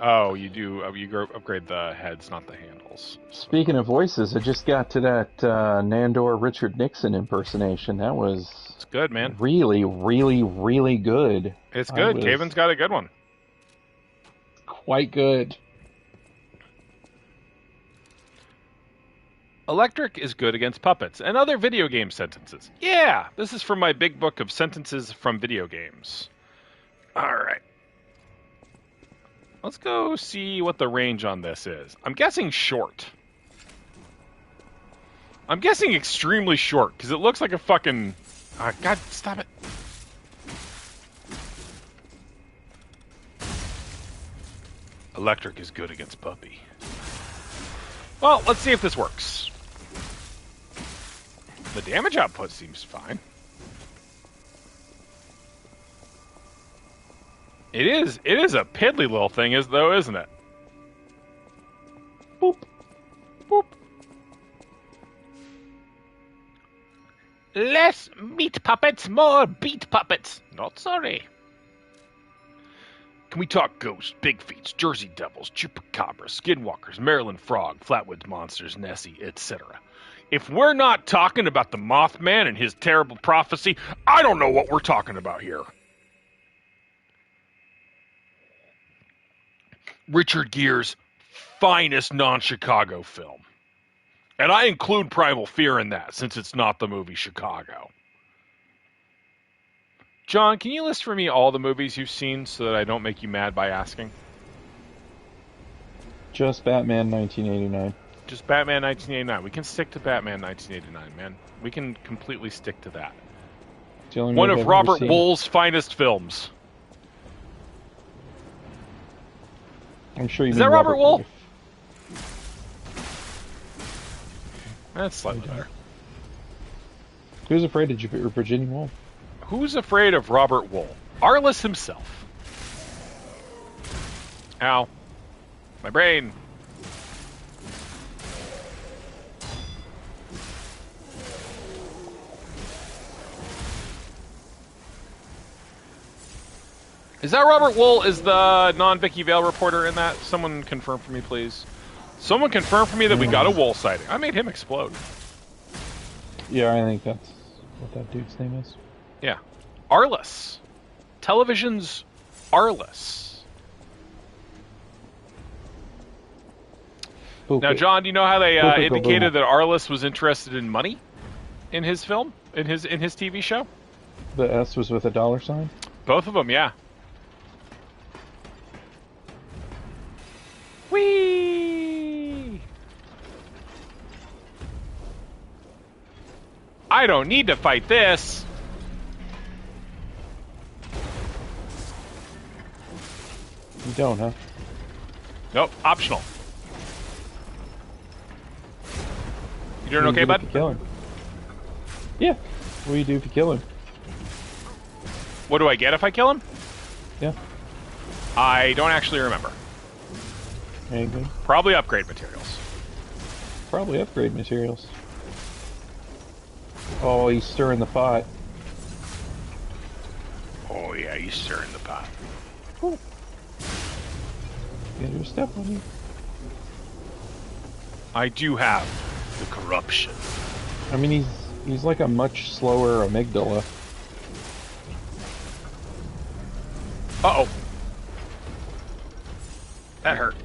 Oh, you do. You upgrade the heads, not the handles. Speaking of voices, I just got to that Nandor Richard Nixon impersonation. That was... It's good, man. Really, really, really good. It's good. Caven's got a good one. Quite good. Electric is good against puppets and other video game sentences. Yeah, this is from my big book of sentences from video games. All right. Let's go see what the range on this is. I'm guessing short. I'm guessing extremely short, because it looks like a fucking... God, stop it. Electric is good against puppy. Well, let's see if this works. The damage output seems fine. It is a piddly little thing, isn't it? Boop. Boop. Less meat puppets, more beat puppets. Not sorry. Can we talk ghosts, big feats, Jersey devils, chupacabras, skinwalkers, Maryland frog, flatwoods monsters, Nessie, etc.? If we're not talking about the Mothman and his terrible prophecy, I don't know what we're talking about here. Richard Gere's finest non-Chicago film. And I include Primal Fear in that, since it's not the movie Chicago. John, can you list for me all the movies you've seen so that I don't make you mad by asking? Just Batman 1989. Just Batman 1989. We can stick to Batman 1989, man. We can completely stick to that. It's the only One movie of I've ever Robert seen. Wool's finest films. I'm sure you Is mean that Robert Wool? Wolf. That's slightly better. Who's Afraid of Virginia Woolf? Who's afraid of Robert Wool? Arliss himself. Ow. My brain. Is that Robert Wool? Is the non-Vicky Vale reporter in that? Someone confirm for me, please. Someone confirm for me that we got a Wool sighting. I made him explode. Yeah, I think that's what that dude's name is. Yeah. Arliss. Television's Arliss. Now, John, do you know how they indicated that Arliss was interested in money in his film, in his TV show? The S was with a dollar sign? Both of them, yeah. Whee! I don't need to fight this. You don't, huh? Nope, optional. You doing okay, bud? Kill him. Yeah. What do you do if you kill him? What do I get if I kill him? Yeah. I don't actually remember. Anything? Probably upgrade materials. Probably upgrade materials. Oh, he's stirring the pot. Oh yeah, he's stirring the pot. Ooh. Get your step on you. I do have the corruption. I mean, he's like a much slower amygdala. Uh-oh. That hurt.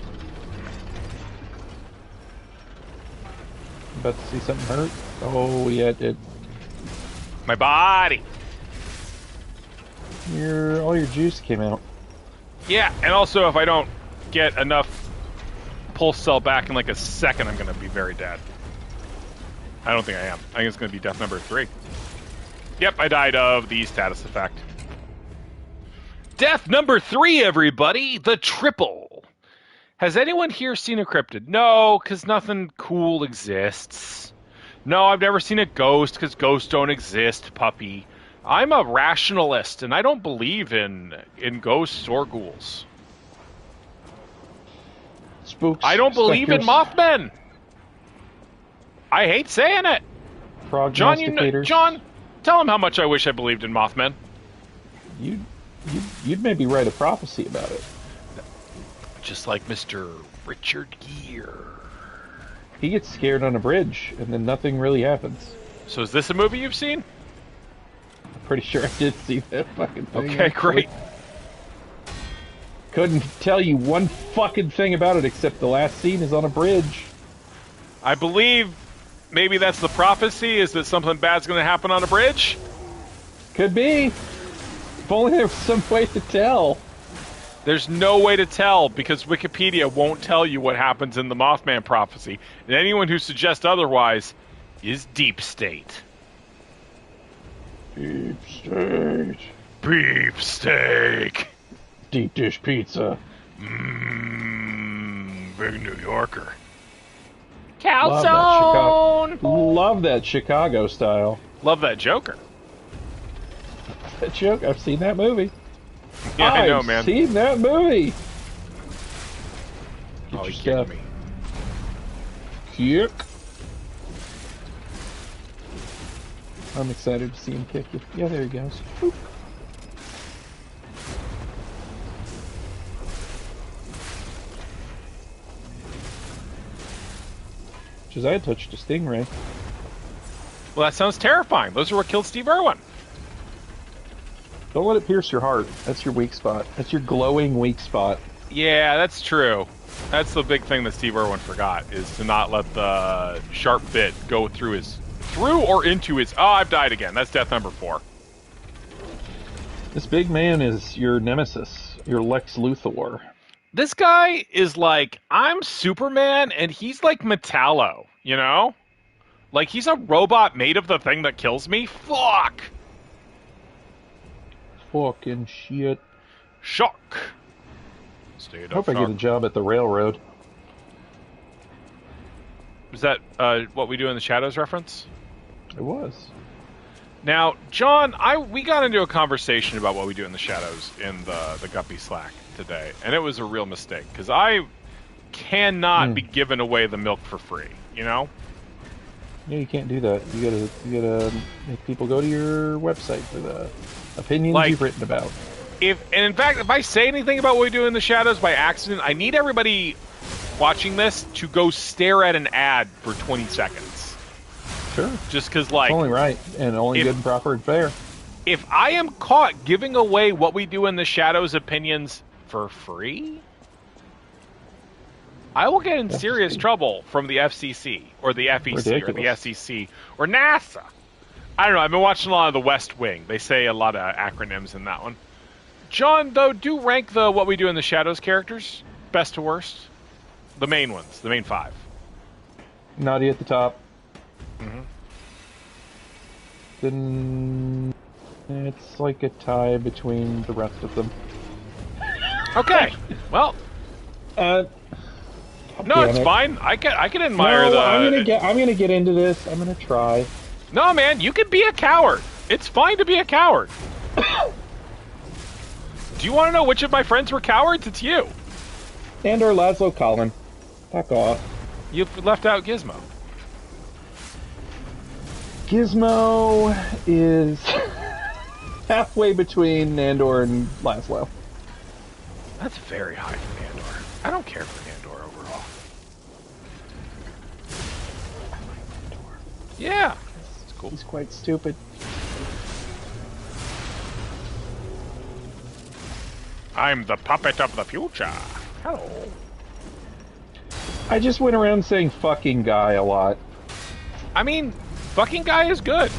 About to see something hurt? Oh, yeah, it did. My body. All your juice came out. Yeah, and also if I don't get enough pulse cell back in like a second, I'm going to be very dead. I don't think I am. I think it's going to be death number 3. Yep, I died of the status effect. Death number 3, everybody! The triple! Has anyone here seen a cryptid? No, because nothing cool exists. No, I've never seen a ghost, because ghosts don't exist, puppy. I'm a rationalist, and I don't believe in ghosts or ghouls. Spooks. I don't believe in specters, Mothmen! I hate saying it! John, John, tell him how much I wish I believed in Mothmen. You'd maybe write a prophecy about it. Just like Mr. Richard Gere. He gets scared on a bridge, and then nothing really happens. So is this a movie you've seen? I'm pretty sure I did see that fucking thing. Okay, great. Couldn't tell you one fucking thing about it except the last scene is on a bridge. I believe maybe that's the prophecy, is that something bad's going to happen on a bridge? Could be. If only there was some way to tell. There's no way to tell, because Wikipedia won't tell you what happens in the Mothman prophecy. And anyone who suggests otherwise is Deep State. Deep State. Beef steak. Deep dish pizza. Big New Yorker. Calzone! Love that Chicago style. Love that Joker. That joke, I've seen that movie. Yeah, I know, man. I've seen that movie. Get Oh, your you stuff. kidding me? Kick. I'm excited to see him kick you. Yeah, there he goes. Boop. Josiah touched a stingray. Well, that sounds terrifying. Those are what killed Steve Irwin. Don't let it pierce your heart. That's your weak spot. That's your glowing weak spot. Yeah, that's true. That's the big thing that Steve Irwin forgot, is to not let the sharp bit go through or into his... Oh, I've died again. That's death number 4. This big man is your nemesis, your Lex Luthor. This guy is like, I'm Superman, and he's like Metallo, you know? Like, he's a robot made of the thing that kills me? Fuck! Fucking shit. Shock. I hope I get a job at the railroad. Is that what we do in the Shadows reference? It was. Now, John, we got into a conversation about what we do in the Shadows in the Guppy Slack today, and it was a real mistake, because I cannot be giving away the milk for free, you know? Yeah, you can't do that. You gotta make people go to your website for the opinions you've written about. And in fact, if I say anything about what we do in the Shadows by accident, I need everybody watching this to go stare at an ad for 20 seconds. Sure. Just because, like... Only right, and only good and proper and fair. If I am caught giving away what we do in the Shadows opinions for free, I will get in serious trouble from the FCC, or the FEC, or the SEC, or NASA. I don't know, I've been watching a lot of The West Wing. They say a lot of acronyms in that one. John, though, do rank the what we do in the Shadows characters, best to worst. The main ones, the main 5. Naughty at the top. Mm-hmm. Then it's like a tie between the rest of them. Okay, well, no, it's fine. I can admire the. I'm gonna get into this. I'm gonna try. No, man, you can be a coward. It's fine to be a coward. Do you want to know which of my friends were cowards? It's you. And or Laszlo Collin. Fuck off. You've left out Gizmo. Gizmo is halfway between Nandor and Laszlo. That's very high for Nandor. I don't care for Nandor overall. Yeah, it's cool. He's quite stupid. I'm the puppet of the future. Hello. I just went around saying fucking guy a lot. I mean, fucking guy is good.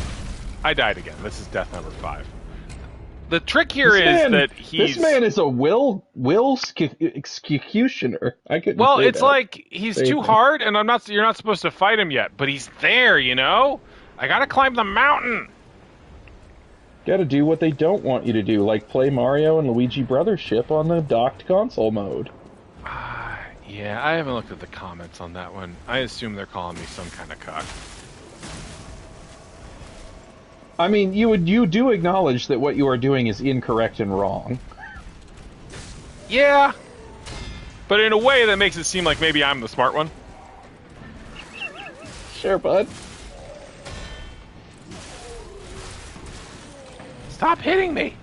I died again. This is death number 5. The trick here is that he's... This man is a will executioner. I couldn't Well, say it's that. like, he's too hard, and you're not supposed to fight him yet, but he's there, you know? I gotta climb the mountain. Gotta do what they don't want you to do, like play Mario and Luigi Brothers ship on the docked console mode. Yeah, I haven't looked at the comments on that one. I assume they're calling me some kind of cuck. I mean, you do acknowledge that what you are doing is incorrect and wrong. Yeah, but in a way that makes it seem like maybe I'm the smart one. Sure, bud. Stop hitting me!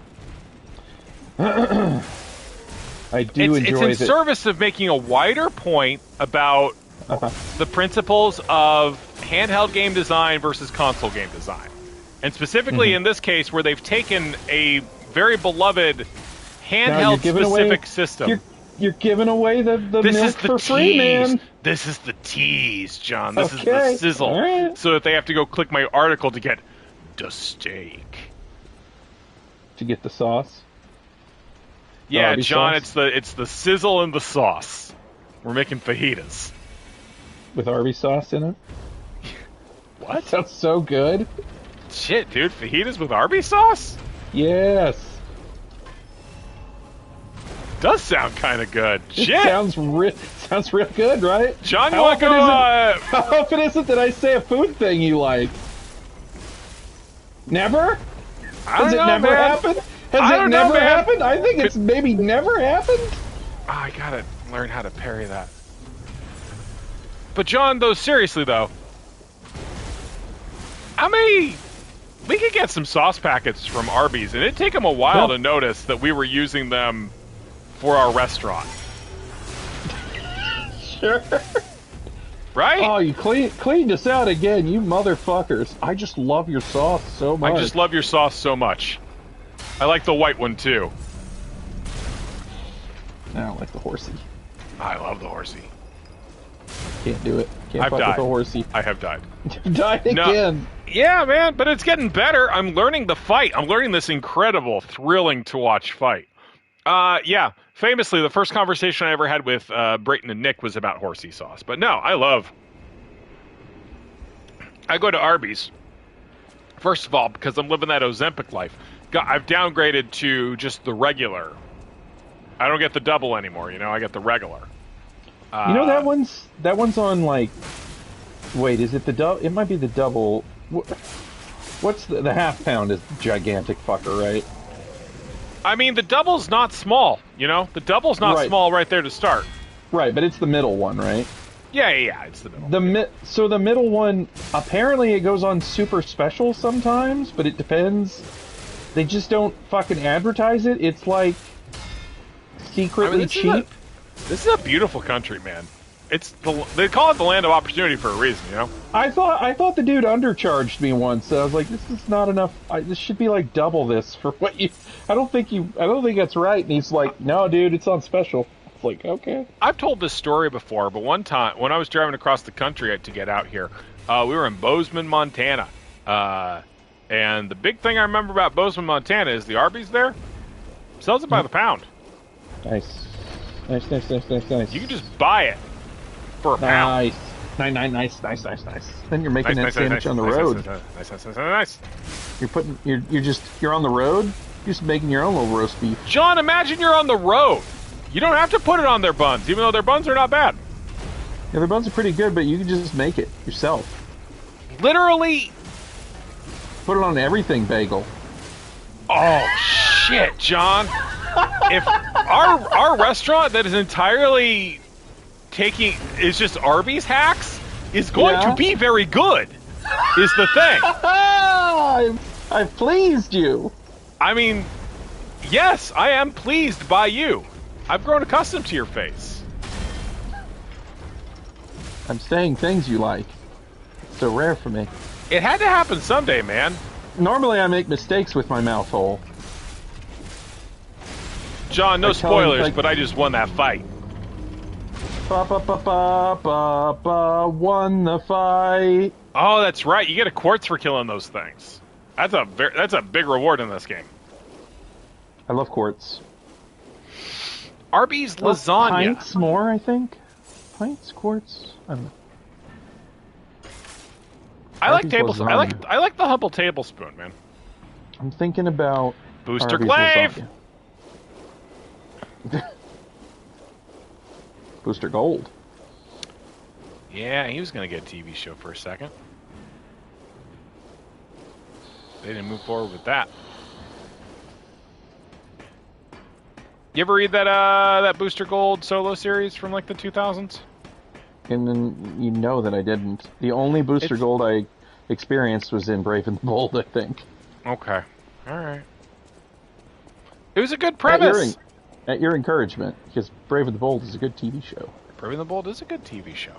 I do enjoy it's in service of making a wider point about the principles of handheld game design versus console game design. And specifically in this case, where they've taken a very beloved handheld-specific system. You're giving away the milk for free, man. This is the tease, John. This is the sizzle. Right. So that they have to go click my article to get the steak. To get the sauce? Yeah, John, sauce? it's the sizzle and the sauce. We're making fajitas. With Arby's sauce in it? What? That sounds so good. Shit, dude, fajitas with Arby's sauce? Yes. Does sound kind of good. Shit. It sounds real good, right? John, you want to go... How often is it that I say a food thing you like? Never? Has it never happened? Has it never happened? I think it's maybe never happened. Oh, I gotta learn how to parry that. But John, though, seriously though, we could get some sauce packets from Arby's, and it'd take them a while to notice that we were using them for our restaurant. Sure. Right? Oh, you cleaned us out again, you motherfuckers. I just love your sauce so much. I just love your sauce so much. I like the white one, too. I don't like the horsey. I love the horsey. Can't do it. Can't I've fuck died. with the horsey. I have died. Died No. again. Yeah, man, but it's getting better. I'm learning the fight. I'm learning this incredible, thrilling to watch fight. Yeah, famously, the first conversation I ever had with Brayton and Nick was about horsey sauce. But no, I go to Arby's, first of all, because I'm living that Ozempic life. I've downgraded to just the regular. I don't get the double anymore, I get the regular. That one's on like. Wait, is it the double? It might be the double. What's the half pound is gigantic fucker, right? I mean, the double's not small, The double's not Right. small right there to start. Right, but it's the middle one, right? Yeah, it's the middle. So the middle one, apparently it goes on super special sometimes, but it depends. They just don't fucking advertise it. It's like secretly cheap. This is a beautiful country, man. They call it the land of opportunity for a reason, I thought the dude undercharged me once. I was like, this is not enough. This should be like double this for what you. I don't think that's right. And he's like, no, dude, it's on special. It's like, okay. I've told this story before, but one time when I was driving across the country to get out here, we were in Bozeman, Montana. And the big thing I remember about Bozeman, Montana is the Arby's there sells it by the pound. Nice. You can just buy it for a pound. Nice. Then you're making that sandwich on the road. Nice. You're on the road. You're just making your own little roast beef. John, imagine you're on the road. You don't have to put it on their buns, even though their buns are not bad. Yeah, their buns are pretty good, but you can just make it yourself. Literally. Put it on everything bagel. Oh shit, John. If our restaurant that is entirely is just Arby's hacks is going to be very good, is the thing. I've pleased you. I mean, yes, I am pleased by you. I've grown accustomed to your face. I'm saying things you like. It's so rare for me. It had to happen someday, man. Normally I make mistakes with my mouth hole. John, no spoilers, but I just won that fight. Won the fight. Oh, that's right. You get a quartz for killing those things. That's a big reward in this game. I love quartz. Arby's lasagna. Pints more, I think. Pints, quartz. I don't know. I like tablespoon. I like the humble tablespoon, man. I'm thinking about Booster Glaive. Booster Gold. Yeah, he was going to get a TV show for a second. They didn't move forward with that. You ever read that Booster Gold solo series from like the 2000s? And then you know that I didn't. The only Booster Gold I experienced was in Brave and the Bold, I think. Okay. All right. It was a good premise. At your encouragement, because Brave and the Bold is a good TV show. Brave and the Bold is a good TV show.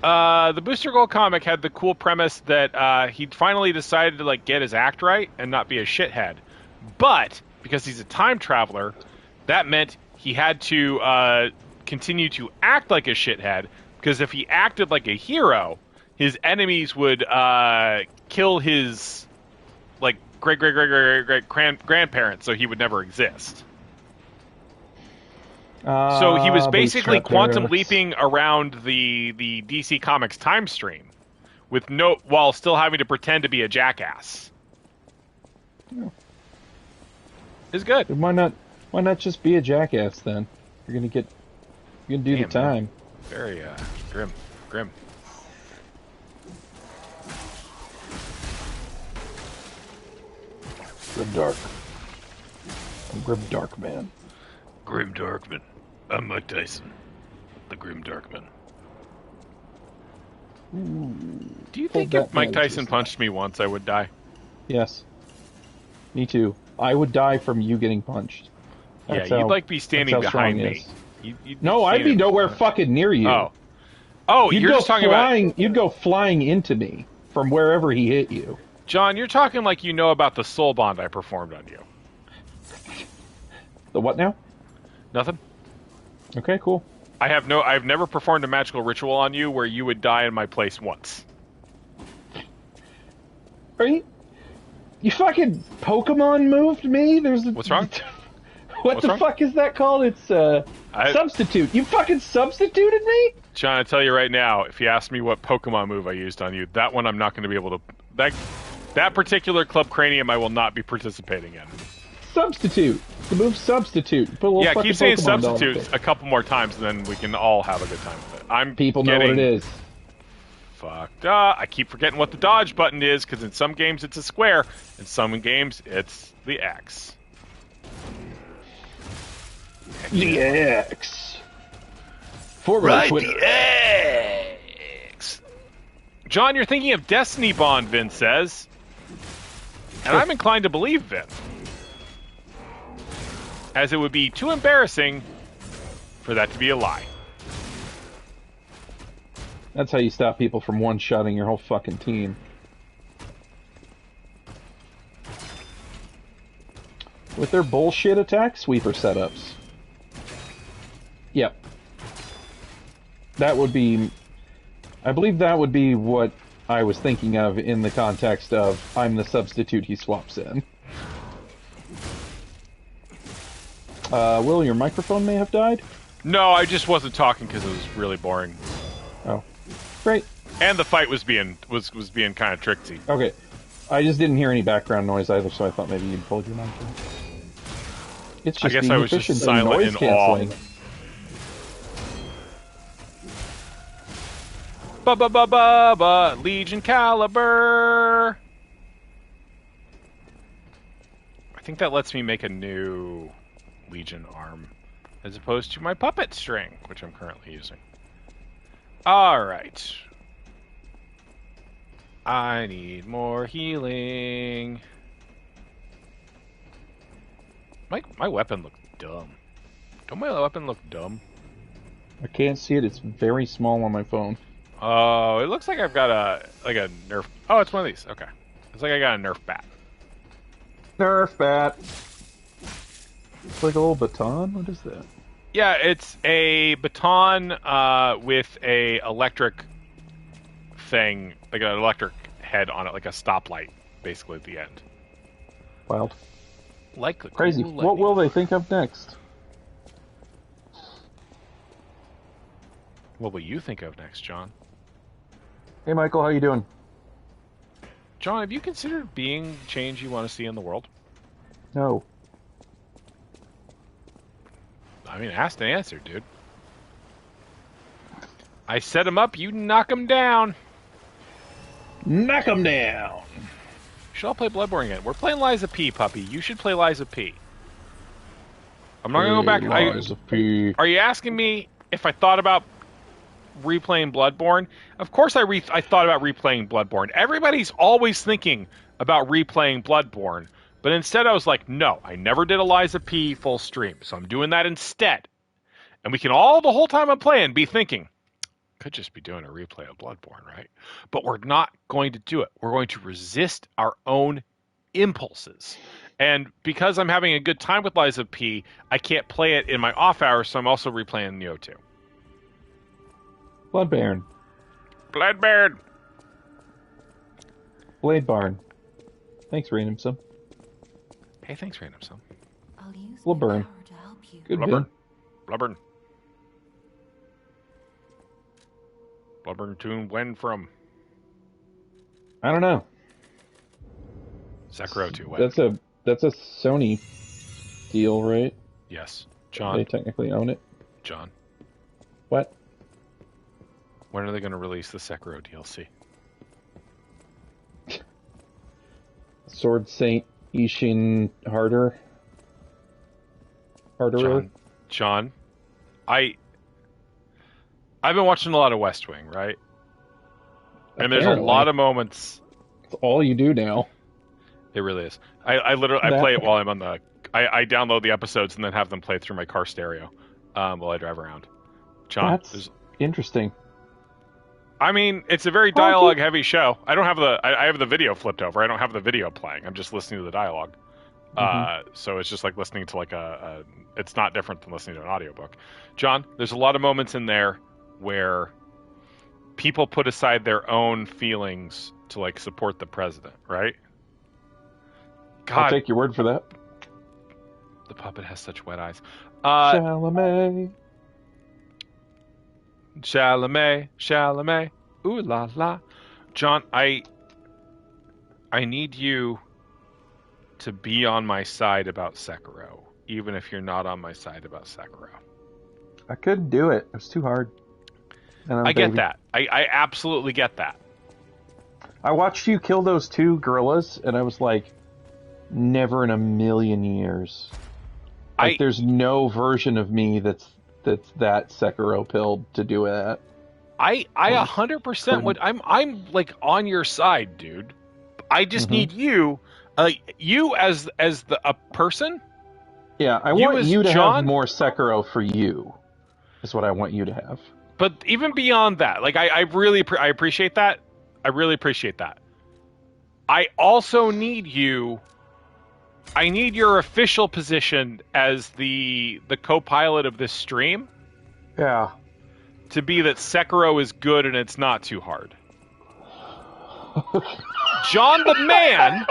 The Booster Gold comic had the cool premise that he finally decided to get his act right and not be a shithead. But because he's a time traveler, that meant he had to continue to act like a shithead. Because if he acted like a hero, his enemies would kill his great grandparents, so he would never exist. So he was basically quantum leaping around the DC Comics time stream while still having to pretend to be a jackass. Yeah. It's good. Why not just be a jackass then? You're gonna do the time. Man. Very grim. Grim dark. I'm Grim Darkman. Grim Darkman. I'm Mike Tyson, the Grim Darkman. Do you think if Mike Tyson punched me once, I would die? Yes. Me too. I would die from you getting punched. That's you'd be standing behind me. No, I'd be nowhere fucking near you. Oh, you're just talking about... You'd go flying into me from wherever he hit you. John, you're talking like you know about the soul bond I performed on you. The what now? Nothing. Okay, cool. I've never performed a magical ritual on you where you would die in my place once. Right? You fucking Pokemon moved me? What's wrong? What the fuck is that called? It's substitute. You fucking substituted me? John, I tell you right now, if you ask me what Pokemon move I used on you, that one I'm not going to be able to... That particular Club Cranium I will not be participating in. Substitute. The move substitute. Put a little fucking keep saying Pokemon substitute a couple more times, and then we can all have a good time with it. People know what it is. Fucked up. I keep forgetting what the dodge button is, because in some games it's a square, in some games it's the X. The X. Forward on Twitter. The X. John, you're thinking of Destiny Bond, Vin says. And I'm inclined to believe Vin. As it would be too embarrassing for that to be a lie. That's how you stop people from one-shotting your whole fucking team. With their bullshit attack sweeper setups. Yep. That would be... I believe that would be what I was thinking of in the context of I'm the substitute he swaps in. Will, your microphone may have died? No, I just wasn't talking because it was really boring. Oh. Great. And the fight was being kind of tricksy. Okay. I just didn't hear any background noise either, so I thought maybe you'd pulled your mic in. It's just I guess I was just silent in awe. Ba Legion Caliber. I think that lets me make a new Legion arm, as opposed to my puppet string, which I'm currently using. All right. I need more healing. My weapon looks dumb. Don't my weapon look dumb? I can't see it. It's very small on my phone. Oh, it looks like I've got a Nerf. Oh, it's one of these. Okay. It's like I got a Nerf bat. Nerf bat. It's like a little baton? What is that? Yeah, it's a baton with a electric thing, like an electric head on it, like a stoplight, basically at the end. Wild. Like crazy. What will they think of next? What will you think of next, John? Hey, Michael, how you doing? John, have you considered being the change you want to see in the world? No. I mean, ask and answer, dude. I set him up, you knock him down. Knock him down. We should all play Bloodborne again. We're playing Liza P, puppy. You should play Liza P. I'm not going to go back. Liza P. Are you asking me if I thought about replaying Bloodborne? Of course I thought about replaying Bloodborne. Everybody's always thinking about replaying Bloodborne. But instead I was like, no, I never did a Liza P full stream. So I'm doing that instead. And we can all, the whole time I'm playing, be thinking, could just be doing a replay of Bloodborne, right? But we're not going to do it. We're going to resist our own impulses. And because I'm having a good time with Liza P, I can't play it in my off hours, so I'm also replaying Nioh 2. Blood Baron. Bloodborne. Blade Barn. Thanks, Random Sim. Hey, thanks, Random Sim. I'll use Blood my Baron. power to help you. Good Bloodborne. bit. Bloodborne. Bloodborne tune when from? I don't know. Sekiro 2 when? That's a Sony deal, right? Yes. They John. technically own it. John. What? When are they going to release the Sekiro DLC? Sword Saint Ishin Harder. John, I've been watching a lot of West Wing, right? And there's a lot of moments. It's all you do now. It really is. I literally play it while I'm on the. I download the episodes and then have them play through my car stereo while I drive around. John, that's interesting. I mean, it's a very dialogue-heavy show. I don't have I have the video flipped over. I don't have the video playing. I'm just listening to the dialogue. So it's just like listening to like it's not different than listening to an audiobook. John, there's a lot of moments in there where people put aside their own feelings to like support the president, right? God, I'll take your word for that. the puppet has such wet eyes. Chalamet. Chalamet, ooh la la. John, I need you to be on my side about Sekiro, even if you're not on my side about Sekiro. I couldn't do it. It was too hard. And I get that. I absolutely get that. I watched you kill those 2 gorillas, and I was like, never in a million years. Like, there's no version of me that's that Sekiro pilled to do that. I 100% would. I'm like on your side, dude. I just need you, you as a person. Yeah, I want you to have more Sekiro for you. Is what I want you to have. But even beyond that, like I really appreciate that. I really appreciate that. I also need you. I need your official position as the co-pilot of this stream. Yeah. To be that Sekiro is good and it's not too hard. John the man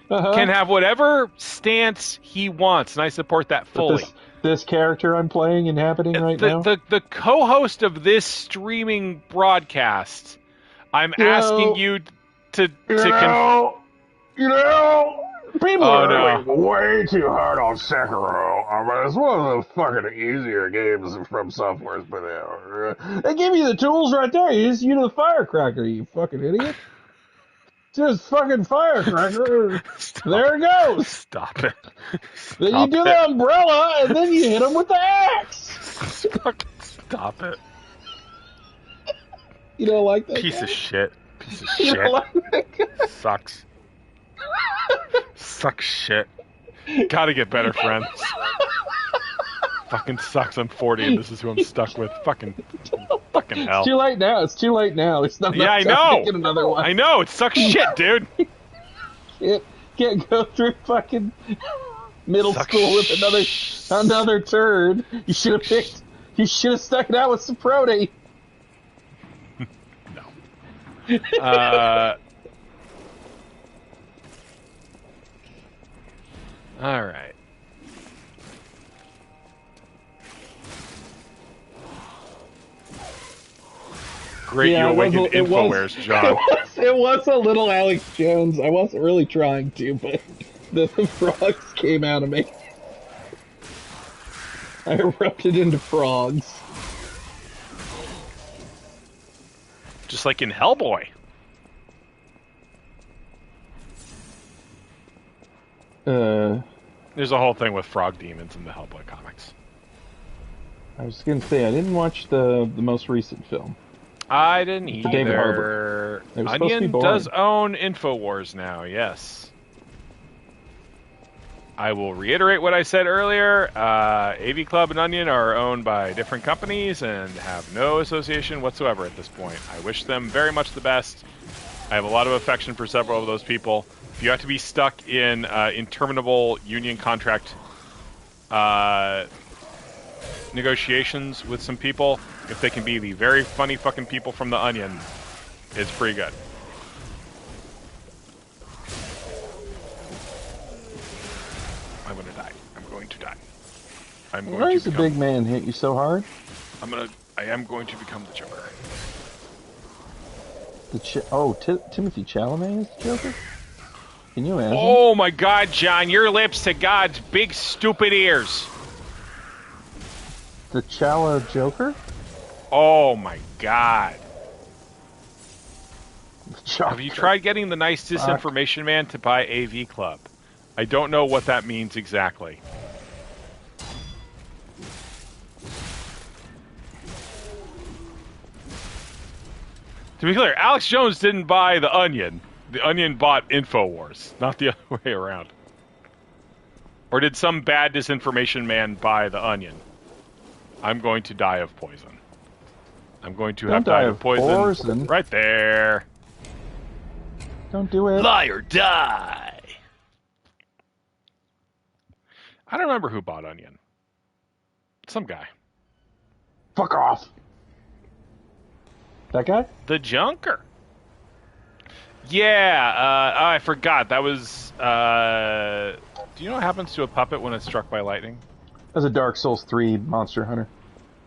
can have whatever stance he wants, and I support that fully. This character I'm playing, inhabiting right now? The co-host of this streaming broadcast, I'm asking you to people are going way too hard on Sekiro. I mean, it's one of the fucking easier games From Software's put out. They give you the tools right there. You just use the firecracker, you fucking idiot. Just fucking firecracker. There it goes. Stop it. Then you do the umbrella, and then you hit him with the axe. Stop it. You don't like that Piece guy? of shit. Piece of You shit. don't like that guy? Sucks. Sucks shit. Gotta get better friends. Fucking sucks. I'm 40 and this is who I'm stuck with. Fucking hell. It's too late now. It's too late now. It's not. Yeah, I time know. to get another one. I know. It sucks shit, dude. Can't go through fucking middle school with another turd. You should have picked. You should have stuck it out with Saprodi. All right. Great, Yeah, you awakened InfoWares, John. It was a little Alex Jones. I wasn't really trying to, but the frogs came out of me. I erupted into frogs. Just like in Hellboy. There's a whole thing with frog demons in the Hellboy comics. I was going to say, I didn't watch the most recent film. I didn't either. David Harbour. It was supposed to be Onion boring. does own InfoWars now, yes. I will reiterate what I said earlier. AV Club and Onion are owned by different companies and have no association whatsoever at this point. I wish them very much the best. I have a lot of affection for several of those people. If you have to be stuck in interminable union contract negotiations with some people, if they can be the very funny fucking people from the Onion, it's pretty good. I'm gonna die. I'm going to die. I'm going Why to does the become, big man hit you so hard? I am going to become the Joker. Timothy Chalamet is the Joker? Can you imagine? Oh my God, John, your lips to God's big stupid ears. The Chala Joker? Oh my God. Joker. Have you tried getting the nice disinformation man to buy AV Club? I don't know what that means exactly. To be clear, Alex Jones didn't buy The Onion. The Onion bought InfoWars, not the other way around. Or did some bad disinformation man buy The Onion? I'm going to die of poison. I'm going to have died of poison. Right there. Don't do it. Lie or die. I don't remember who bought Onion. Some guy. Fuck off. That guy? The Junker. Yeah, I forgot. That was... do you know what happens to a puppet when it's struck by lightning? That's a Dark Souls 3 Monster Hunter.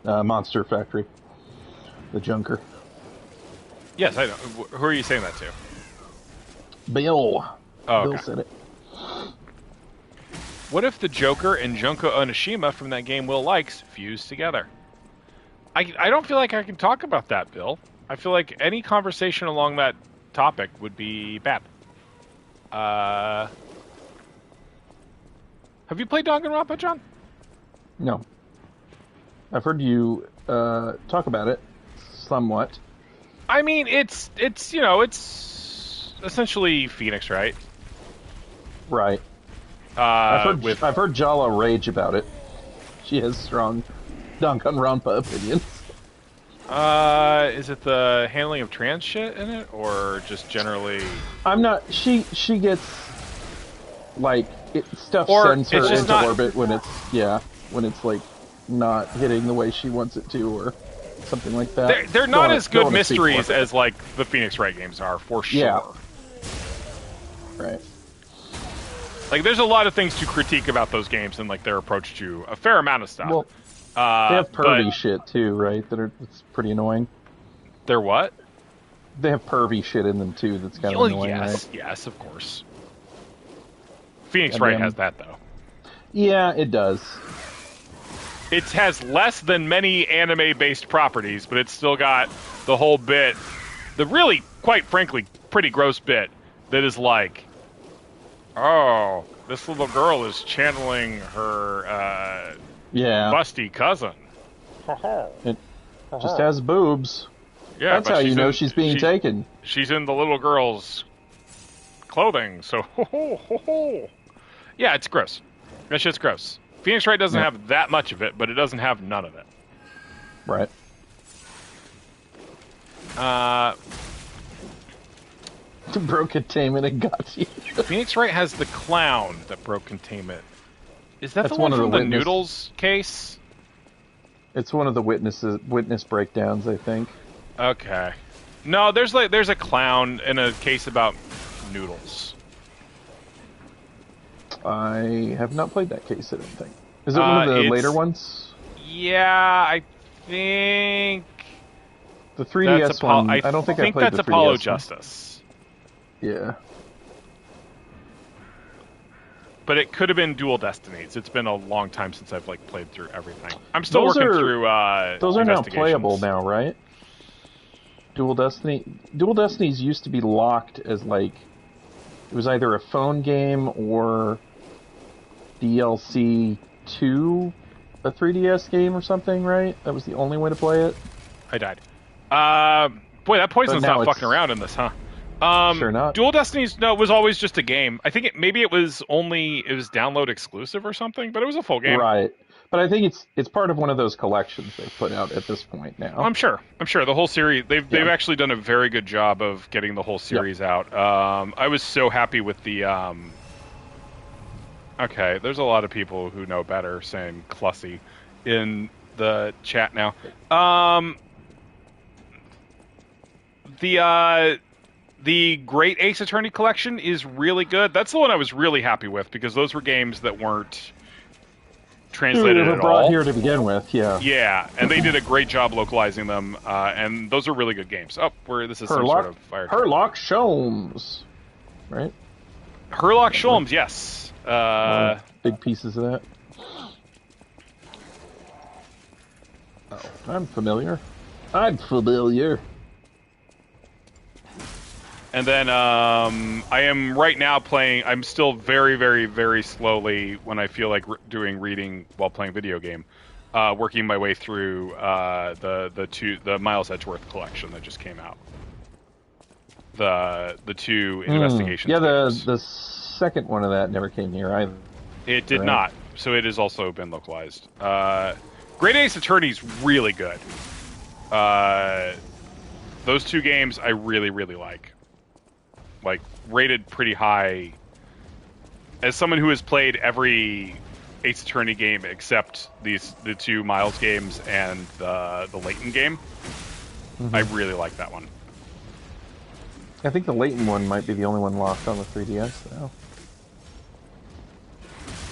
Monster Factory. The Junker. Yes, I know. Who are you saying that to? Bill. Oh, okay. Bill said it. What if the Joker and Junko Onishima from that game Will likes fuse together? I don't feel like I can talk about that, Bill. I feel like any conversation along that topic would be bad. Have you played Danganronpa, John? No. I've heard you talk about it somewhat. I mean, it's essentially Phoenix, right? Right. I've heard Jala rage about it. She has strong Danganronpa opinions. Is it the handling of trans shit in it, or just generally? I'm not. She gets like stuff or sends her into not... orbit when it's like not hitting the way she wants it to, or something like that. They're not as good mysteries as like the Phoenix Wright games are, for sure. Yeah. Right. Like, there's a lot of things to critique about those games and like their approach to a fair amount of stuff. Well, they have pervy shit too, right? It's pretty annoying. They're what? They have pervy shit in them too. That's kind of annoying, yes, right? Yes, of course. Phoenix Wright has that though. Yeah, it does. It has less than many anime-based properties, but it's still got the whole bit, the really, quite frankly, pretty gross bit that is like, oh, this little girl is channeling her busty cousin. It just has boobs. Yeah, that's how you know she's being taken. She's in the little girl's clothing, so yeah, it's gross. That shit's gross. Phoenix Wright doesn't have that much of it, but it doesn't have none of it. Right. Broke containment and got you. Phoenix Wright has the clown that broke containment. Is that the one from the Noodles case? It's one of the witness breakdowns, I think. Okay. No, there's a clown in a case about Noodles. I have not played that case, I don't think. Is it one of the later ones? Yeah, I think... The 3DS one, I don't think I played the 3DS that's Apollo Justice. Yeah. But it could have been Dual Destinies. It's been a long time since I've played through everything. I'm still working through those are now playable now, right? Dual Destinies used to be locked as it was either a phone game or DLC to a 3DS game or something, right? That was the only way to play it. I died. Boy, that poison's not fucking around in this, huh? Sure not. Dual Destinies, no, it was always just a game. I think it was download exclusive or something, but it was a full game. Right. But I think it's part of one of those collections they've put out at this point now. I'm sure. The whole series, they've actually done a very good job of getting the whole series out. I was so happy with the okay, there's a lot of people who know better saying Clussy in the chat now. The Great Ace Attorney collection is really good. That's the one I was really happy with because those were games that weren't translated at all. Brought here to begin with, yeah. Yeah, and they did a great job localizing them, and those are really good games. This is some sort of fire. Herlock Sholmes, right? Herlock Sholmes, yes. Big pieces of that. Oh, I'm familiar. And then I am right now playing. I'm still very, very, very slowly when I feel like doing reading while playing video game, working my way through the Miles Edgeworth collection that just came out. The two investigations. Yeah, the second one of that never came here either. It did not. So it has also been localized. Great Ace Attorney's really good. Those two games I really, really like. Rated pretty high. As someone who has played every Ace Attorney game except the 2 Miles games and the Layton game. I really like that one. I think the Layton one might be the only one locked on the 3DS now.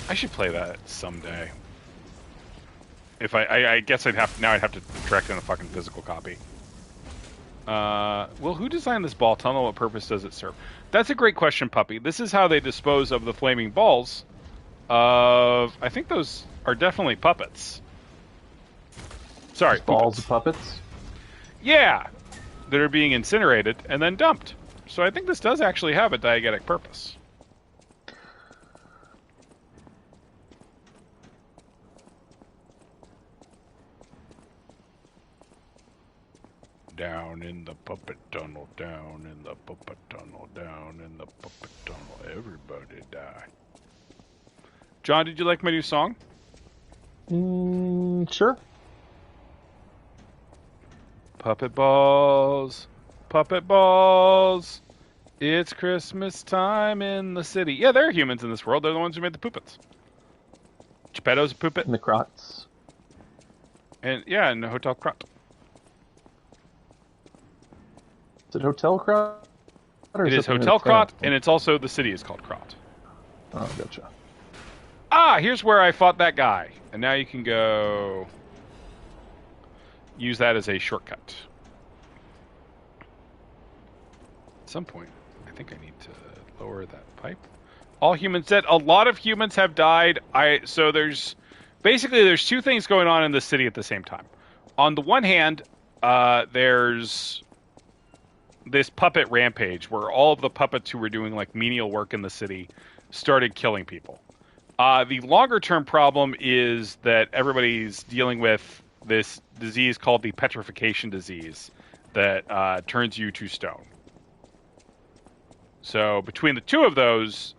I should play that someday. If I guess I'd have to track in a fucking physical copy. Well, who designed this ball tunnel? What purpose does it serve? That's a great question, Puppy. This is how they dispose of the flaming balls. I think those are definitely puppets. Sorry, Just balls of puppets? Yeah, that are being incinerated and then dumped. So I think this does actually have a diegetic purpose. Down in the puppet tunnel, down in the puppet tunnel, down in the puppet tunnel, everybody die. John, did you like my new song? Sure. Puppet balls, it's Christmas time in the city. Yeah, there are humans in this world. They're the ones who made the puppets. Geppetto's a puppet. And the Crots. And yeah, and Hotel Crot. Is it Hotel Crot? It is Hotel Crot, and it's also the city is called Crot. Oh, gotcha. Ah, here's where I fought that guy. And now you can go use that as a shortcut. At some point, I think I need to lower that pipe. All humans dead. A lot of humans have died. So there's 2 things going on in the city at the same time. On the one hand, there's this puppet rampage where all of the puppets who were doing like menial work in the city started killing people. The longer term problem is that everybody's dealing with this disease called the petrification disease that turns you to stone. So between the 2 of those,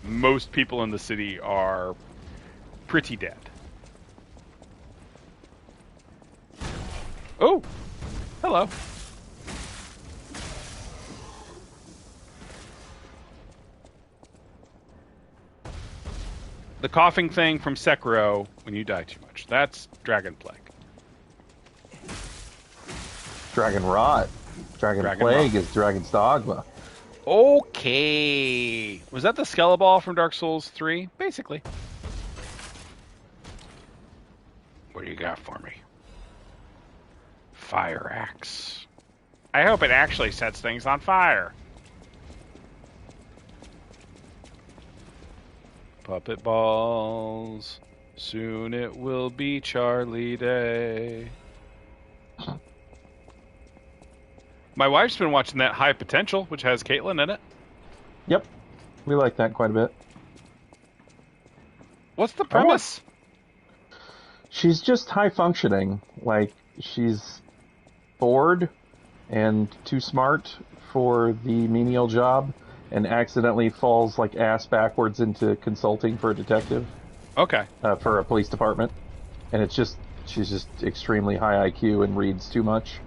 most people in the city are pretty dead. Oh, hello. The coughing thing from Sekiro when you die too much. That's Dragon Plague. Dragon Rot. Dragon Plague Rot. is Dragon's Dogma. Okay. Was that the Skeleball from Dark Souls 3? Basically. What do you got for me? Fire axe. I hope it actually sets things on fire. Puppet balls. Soon it will be Charlie Day. My wife's been watching that High Potential, which has Caitlin in it. Yep. We like that quite a bit. What's the premise? She's just high functioning. Like, she's bored and too smart for the menial job and accidentally falls like ass backwards into consulting for a detective. Okay. For a police department. And she's just extremely high IQ and reads too much.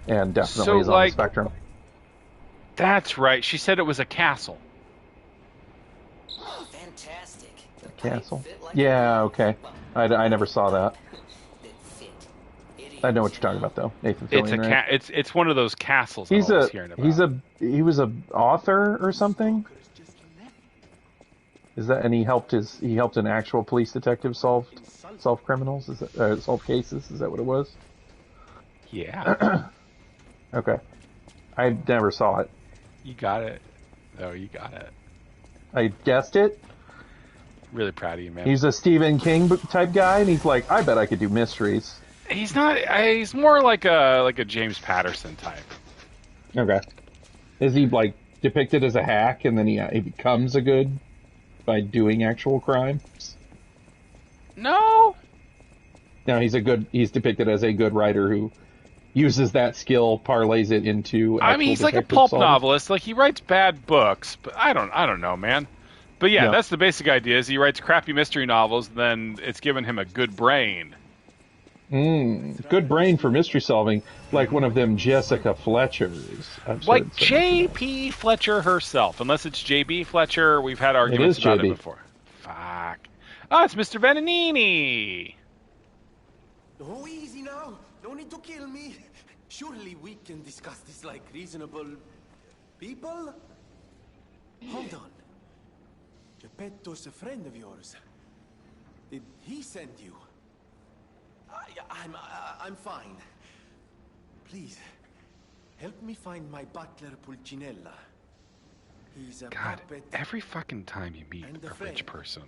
And definitely is on the spectrum. That's right. She said it was a castle. Fantastic. A castle? Yeah, okay. I never saw that. I know what you're talking about, though. Nathan Fillion, right? It's one of those castles. He was a author or something. Is that? And he helped an actual police detective solve criminals. Is that solve cases? Is that what it was? Yeah. Okay. I never saw it. You got it. No, you got it. I guessed it. Really proud of you, man. He's a Stephen King type guy, and he's like, I bet I could do mysteries. He's not. He's more like a James Patterson type. Okay. Is he like depicted as a hack, and then he becomes a good by doing actual crimes? No. No, he's depicted as a good writer who uses that skill, parlays it into. I mean, he's like a pulp novelist. Like, he writes bad books, but I don't know, man. But yeah, that's the basic idea. Is he writes crappy mystery novels, then it's given him a good brain. Good brain for mystery solving, like one of them Jessica Fletchers. Like J.P. Fletcher herself, unless it's J.B. Fletcher. We've had arguments about it before. Fuck. Oh, it's Mr. Venonini. Oh, easy now. No need to kill me. Surely we can discuss this like reasonable people? Hold on. Geppetto's a friend of yours. Did he send you? I'm fine. Please, help me find my butler Pulcinella. He's a God, puppet. every fucking time you meet And a a rich friend. person.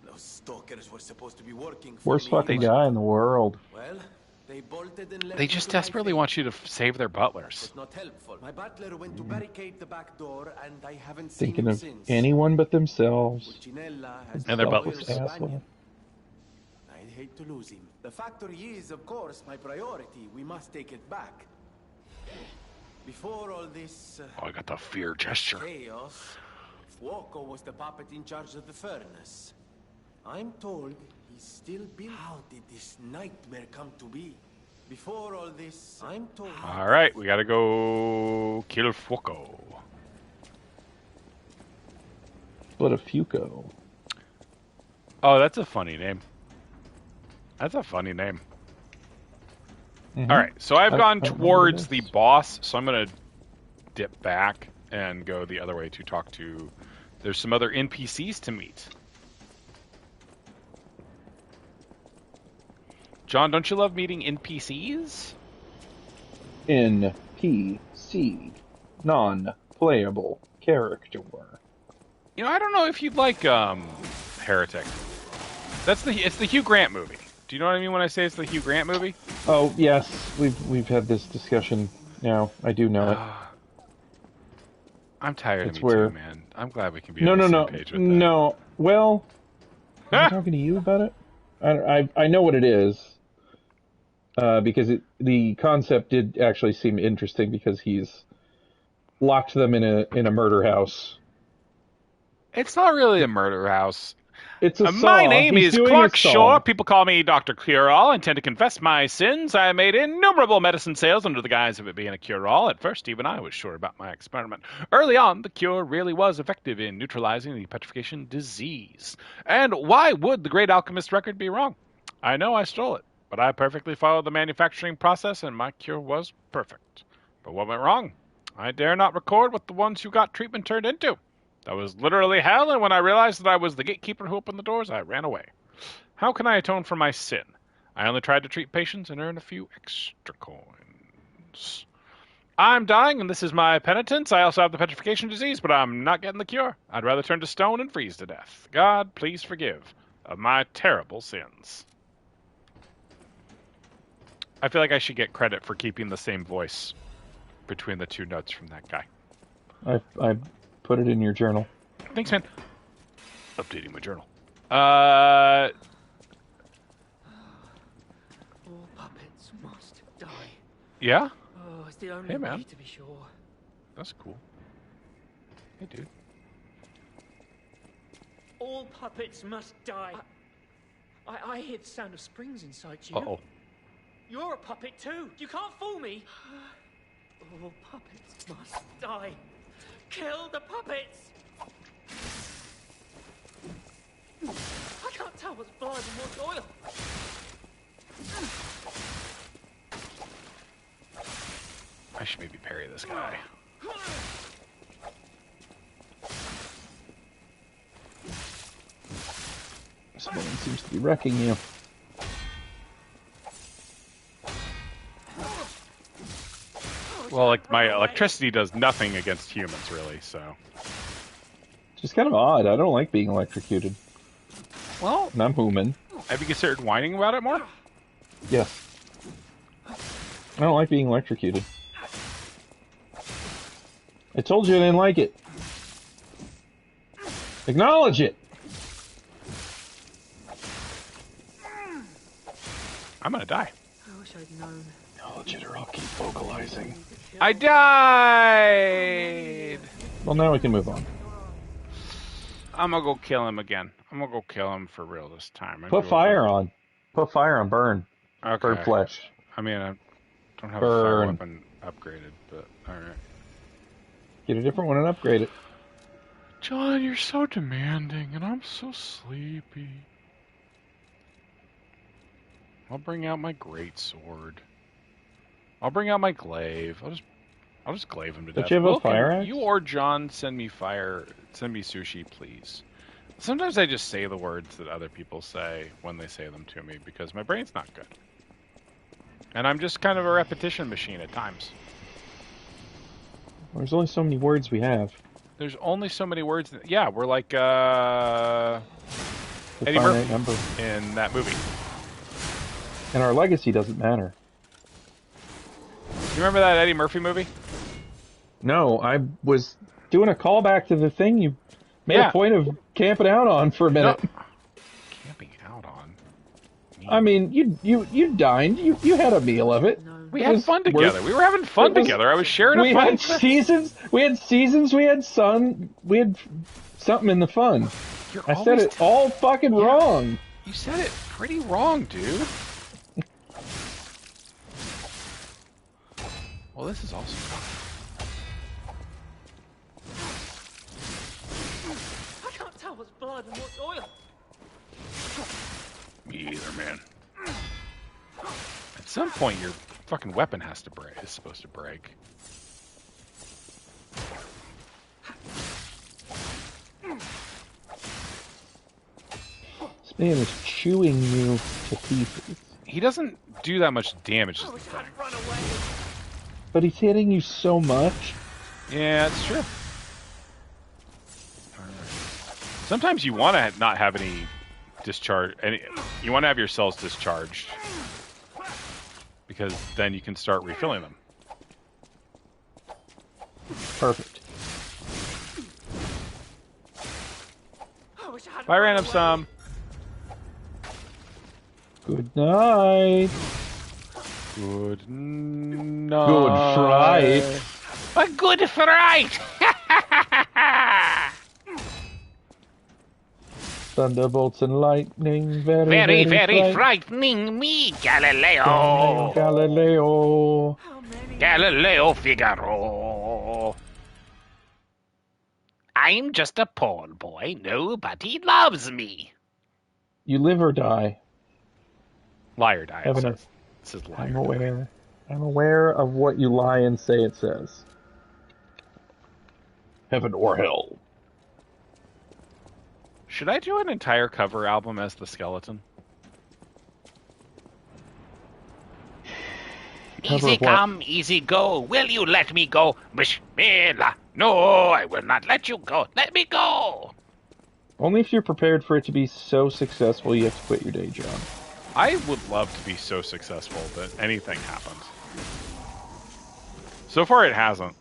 Those stalkers were supposed to be working for Worst me. fucking guy in the world. Well, they bolted and left They me just to my desperately fate. want you to save their butlers. Was not helpful. My butler went to barricade the back door, and I haven't seen Thinking him of since. anyone but themselves. Pulcinella has And their been a butlers. loyal Asshole. companion. I'd hate to lose him. The factory is, of course, my priority. We must take it back. Before all this Oh, I got the fear gesture. chaos, Fuoco was the puppet in charge of the furnace. I'm told he's still building. How did this nightmare come to be? Before all this, I'm told. All right, we gotta go kill Fuoco. But a Fuco. Oh, that's a funny name. That's a funny name. Mhm. All right, so I've I gone don't know what towards it the is. boss, so I'm gonna dip back and go the other way to talk to. There's some other NPCs to meet. John, don't you love meeting NPCs? NPC. Non-playable character. You know, I don't know if you'd like Heretic. It's the Hugh Grant movie. Do you know what I mean when I say it's the Hugh Grant movie? Oh yes, we've had this discussion now. I do know it. I'm tired It's of me where- too, man. I'm glad we can be No, on the no, same no, page with that. no. Well, am I talking to you about it? I know what it is. Because the concept did actually seem interesting because he's locked them in a murder house. It's not really a murder house. It's a My saw. name He's is doing Clark a saw. Shaw. People call me Dr. Cure-All. I intend to confess my sins. I made innumerable medicine sales under the guise of it being a cure-all. At first, even I was sure about my experiment. Early on, the cure really was effective in neutralizing the petrification disease. And why would the Great Alchemist record be wrong? I know I stole it, but I perfectly followed the manufacturing process, and my cure was perfect. But what went wrong? I dare not record what the ones who got treatment turned into. That was literally hell, and when I realized that I was the gatekeeper who opened the doors, I ran away. How can I atone for my sin? I only tried to treat patients and earn a few extra coins. I'm dying, and this is my penitence. I also have the petrification disease, but I'm not getting the cure. I'd rather turn to stone and freeze to death. God, please forgive of my terrible sins. I feel like I should get credit for keeping the same voice between the two notes from that guy. I put it in your journal. Thanks, man. Updating my journal. All puppets must die. Yeah? Oh, it's the only Hey, man. way to be sure. That's cool. Hey, dude. All puppets must die. I hear the sound of springs inside you. Uh-oh. You're a puppet too. You can't fool me. All puppets must die. Kill the puppets. I can't tell what's blood and what's oil. I should maybe parry this guy. Someone seems to be wrecking you. Well, like, my electricity does nothing against humans, really, so... Just kind of odd. I don't like being electrocuted. Well... And I'm human. Have you considered whining about it more? Yes. I don't like being electrocuted. I told you I didn't like it. Acknowledge it! I'm gonna die. I wish I'd known. Acknowledge it or I'll keep vocalizing. I died! Well, now we can move on. I'm gonna go kill him again. I'm gonna go kill him for real this time. Put fire on. Put fire on. Burn. Okay. Burn flesh. I mean, I don't have a fire Burn. weapon upgraded, but alright. Get a different one and upgrade it. John, you're so demanding, and I'm so sleepy. I'll bring out my great sword. I'll bring out my glaive. I'll just glaive him to death. Don't you have a Will, fire can axe? you or John send me sushi, please? Sometimes I just say the words that other people say when they say them to me because my brain's not good. And I'm just kind of a repetition machine at times. There's only so many words we have. There's only so many words. Yeah, we're like The Eddie finite Murphy number. in that movie. And our legacy doesn't matter. You remember that Eddie Murphy movie? No, I was doing a callback to the thing you made a point of camping out on for a minute. No. Camping out on? I mean, you dined. You had a meal of it. We had fun together. We were having fun together. I was sharing a fun. We had seasons. We had sun. We had something in the fun. I said it all fucking wrong. You said it pretty wrong, dude. Well, this is also fun. I can't tell what's blood and what's oil. Me either, man. At some point, your fucking weapon has to break. It's supposed to break. This man is chewing you to pieces. He doesn't do that much damage, is the thing. But he's hitting you so much. Yeah, it's true. Sometimes you want to not have any discharge. You want to have your cells discharged. Because then you can start refilling them. Perfect. Bye, random sum. Good night. Good night. Good fright. A good fright. Thunderbolts and lightning, Very very frightening me, Galileo. Galileo. Galileo Figaro. I'm just a poor boy. Nobody loves me. You live or die. Liar die. Heaven It says liar. I'm aware. I'm aware of what you lie and say it says. Heaven or hell. Should I do an entire cover album as the skeleton? Easy come, easy go. Will you let me go? Bismillah. No, I will not let you go. Let me go. Only if you're prepared for it to be so successful you have to quit your day job. I would love to be so successful that anything happens. So far, it hasn't.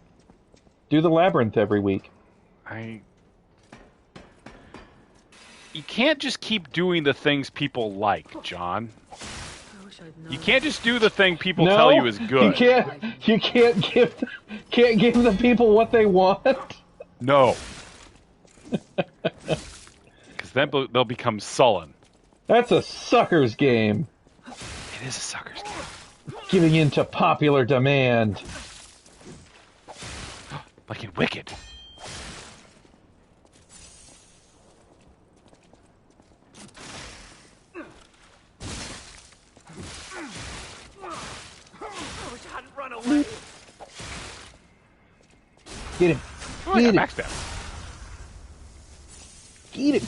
Do the labyrinth every week. You can't just keep doing the things people like, John. You can't just do the thing people tell you is good. You can't give the people what they want. No. Because then they'll become sullen. That's a sucker's game. It is a sucker's game. Giving in to popular demand. Like in Wicked. Get him. Oh, I got max down. Get him.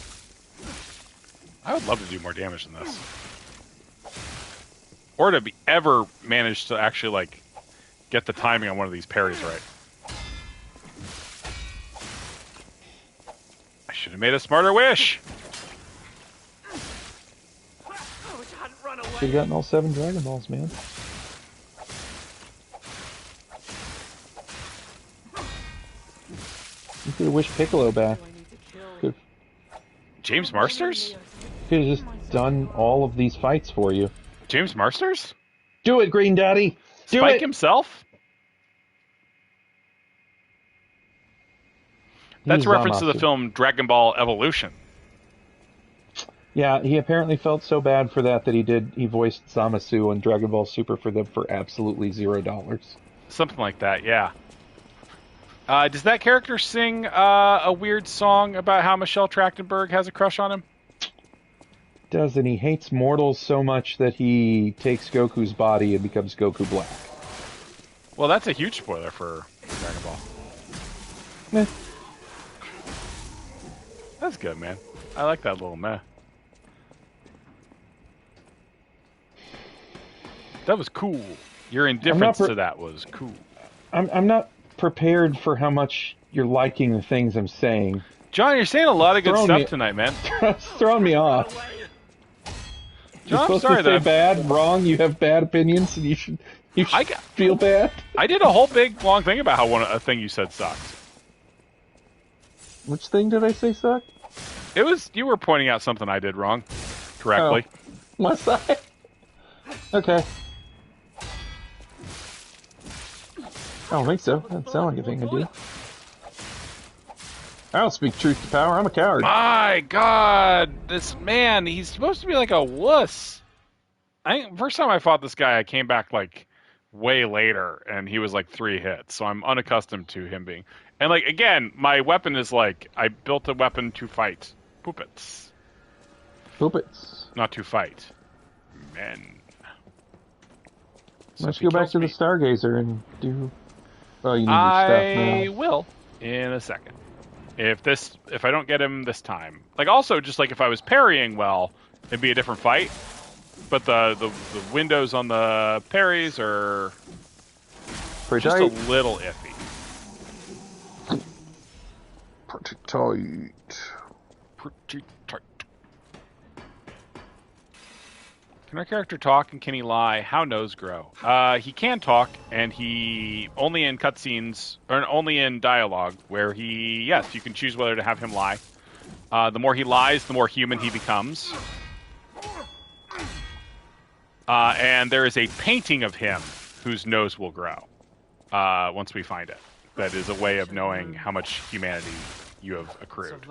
I would love to do more damage than this. Or to ever manage to actually, like, get the timing on one of these parries right. I should have made a smarter wish. Should have gotten all 7 Dragon Balls, man. You could have wished Piccolo back. James Marsters? Could have just done all of these fights for you. James Marsters? Do it, Green Daddy! Do Spike it! himself? That's a reference to the film Dragon Ball Evolution. Yeah, he apparently felt so bad for that he voiced Zamasu in Dragon Ball Super for them for absolutely $0. Something like that, yeah. Does that character sing a weird song about how Michelle Trachtenberg has a crush on him? Doesn't he hates mortals so much that he takes Goku's body and becomes Goku Black? Well, that's a huge spoiler for Dragon Ball. Eh. That's good, man. I like that little meh. That was cool. Your indifference to that was cool. I'm not prepared for how much you're liking the things I'm saying. John, you're saying a lot of good stuff tonight, man. It's throwing me off. You're John, supposed I'm sorry to say bad, wrong. You have bad opinions, and you should feel bad. I did a whole big long thing about how a thing you said sucked. Which thing did I say sucked? It was you were pointing out something I did wrong, correctly. Oh, my side. Okay. I don't think so. Doesn't sound like a thing I do. I don't speak truth to power. I'm a coward. My God, this man, he's supposed to be like a wuss. First time I fought this guy, I came back like way later, and he was like 3 hits, so I'm unaccustomed to him being. And like again, my weapon is like I built a weapon to fight puppets. Puppets. Not to fight men. Let's go back to the Stargazer and do. Oh, you need your stuff now. I will in a second. If I don't get him this time, like also just like if I was parrying well, it'd be a different fight. But the windows on the parries are just a little iffy. Pretty tight. Pretty tight. Can our character talk and can he lie? How nose grow? He can talk, and he only in cutscenes or only in dialogue where yes, you can choose whether to have him lie. The more he lies, the more human he becomes. And there is a painting of him whose nose will grow once we find it. That is a way of knowing how much humanity you have accrued.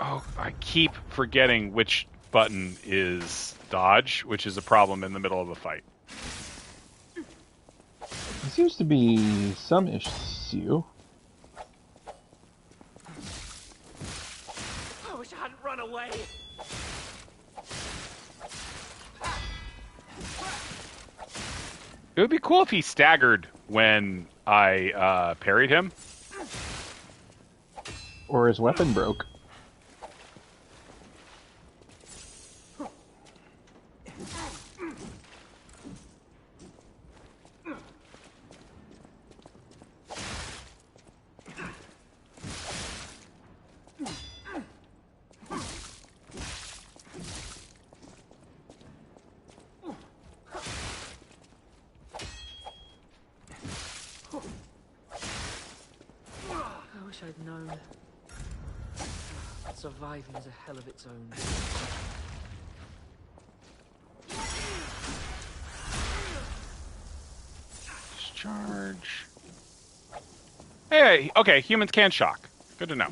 Oh, I keep forgetting which button is dodge, which is a problem in the middle of a fight. There seems to be some issue. I wish I hadn't run away. It would be cool if he staggered when I parried him. Or his weapon broke. I'd known. Surviving is a hell of its own. Discharge. Hey, okay, humans can shock. Good to know.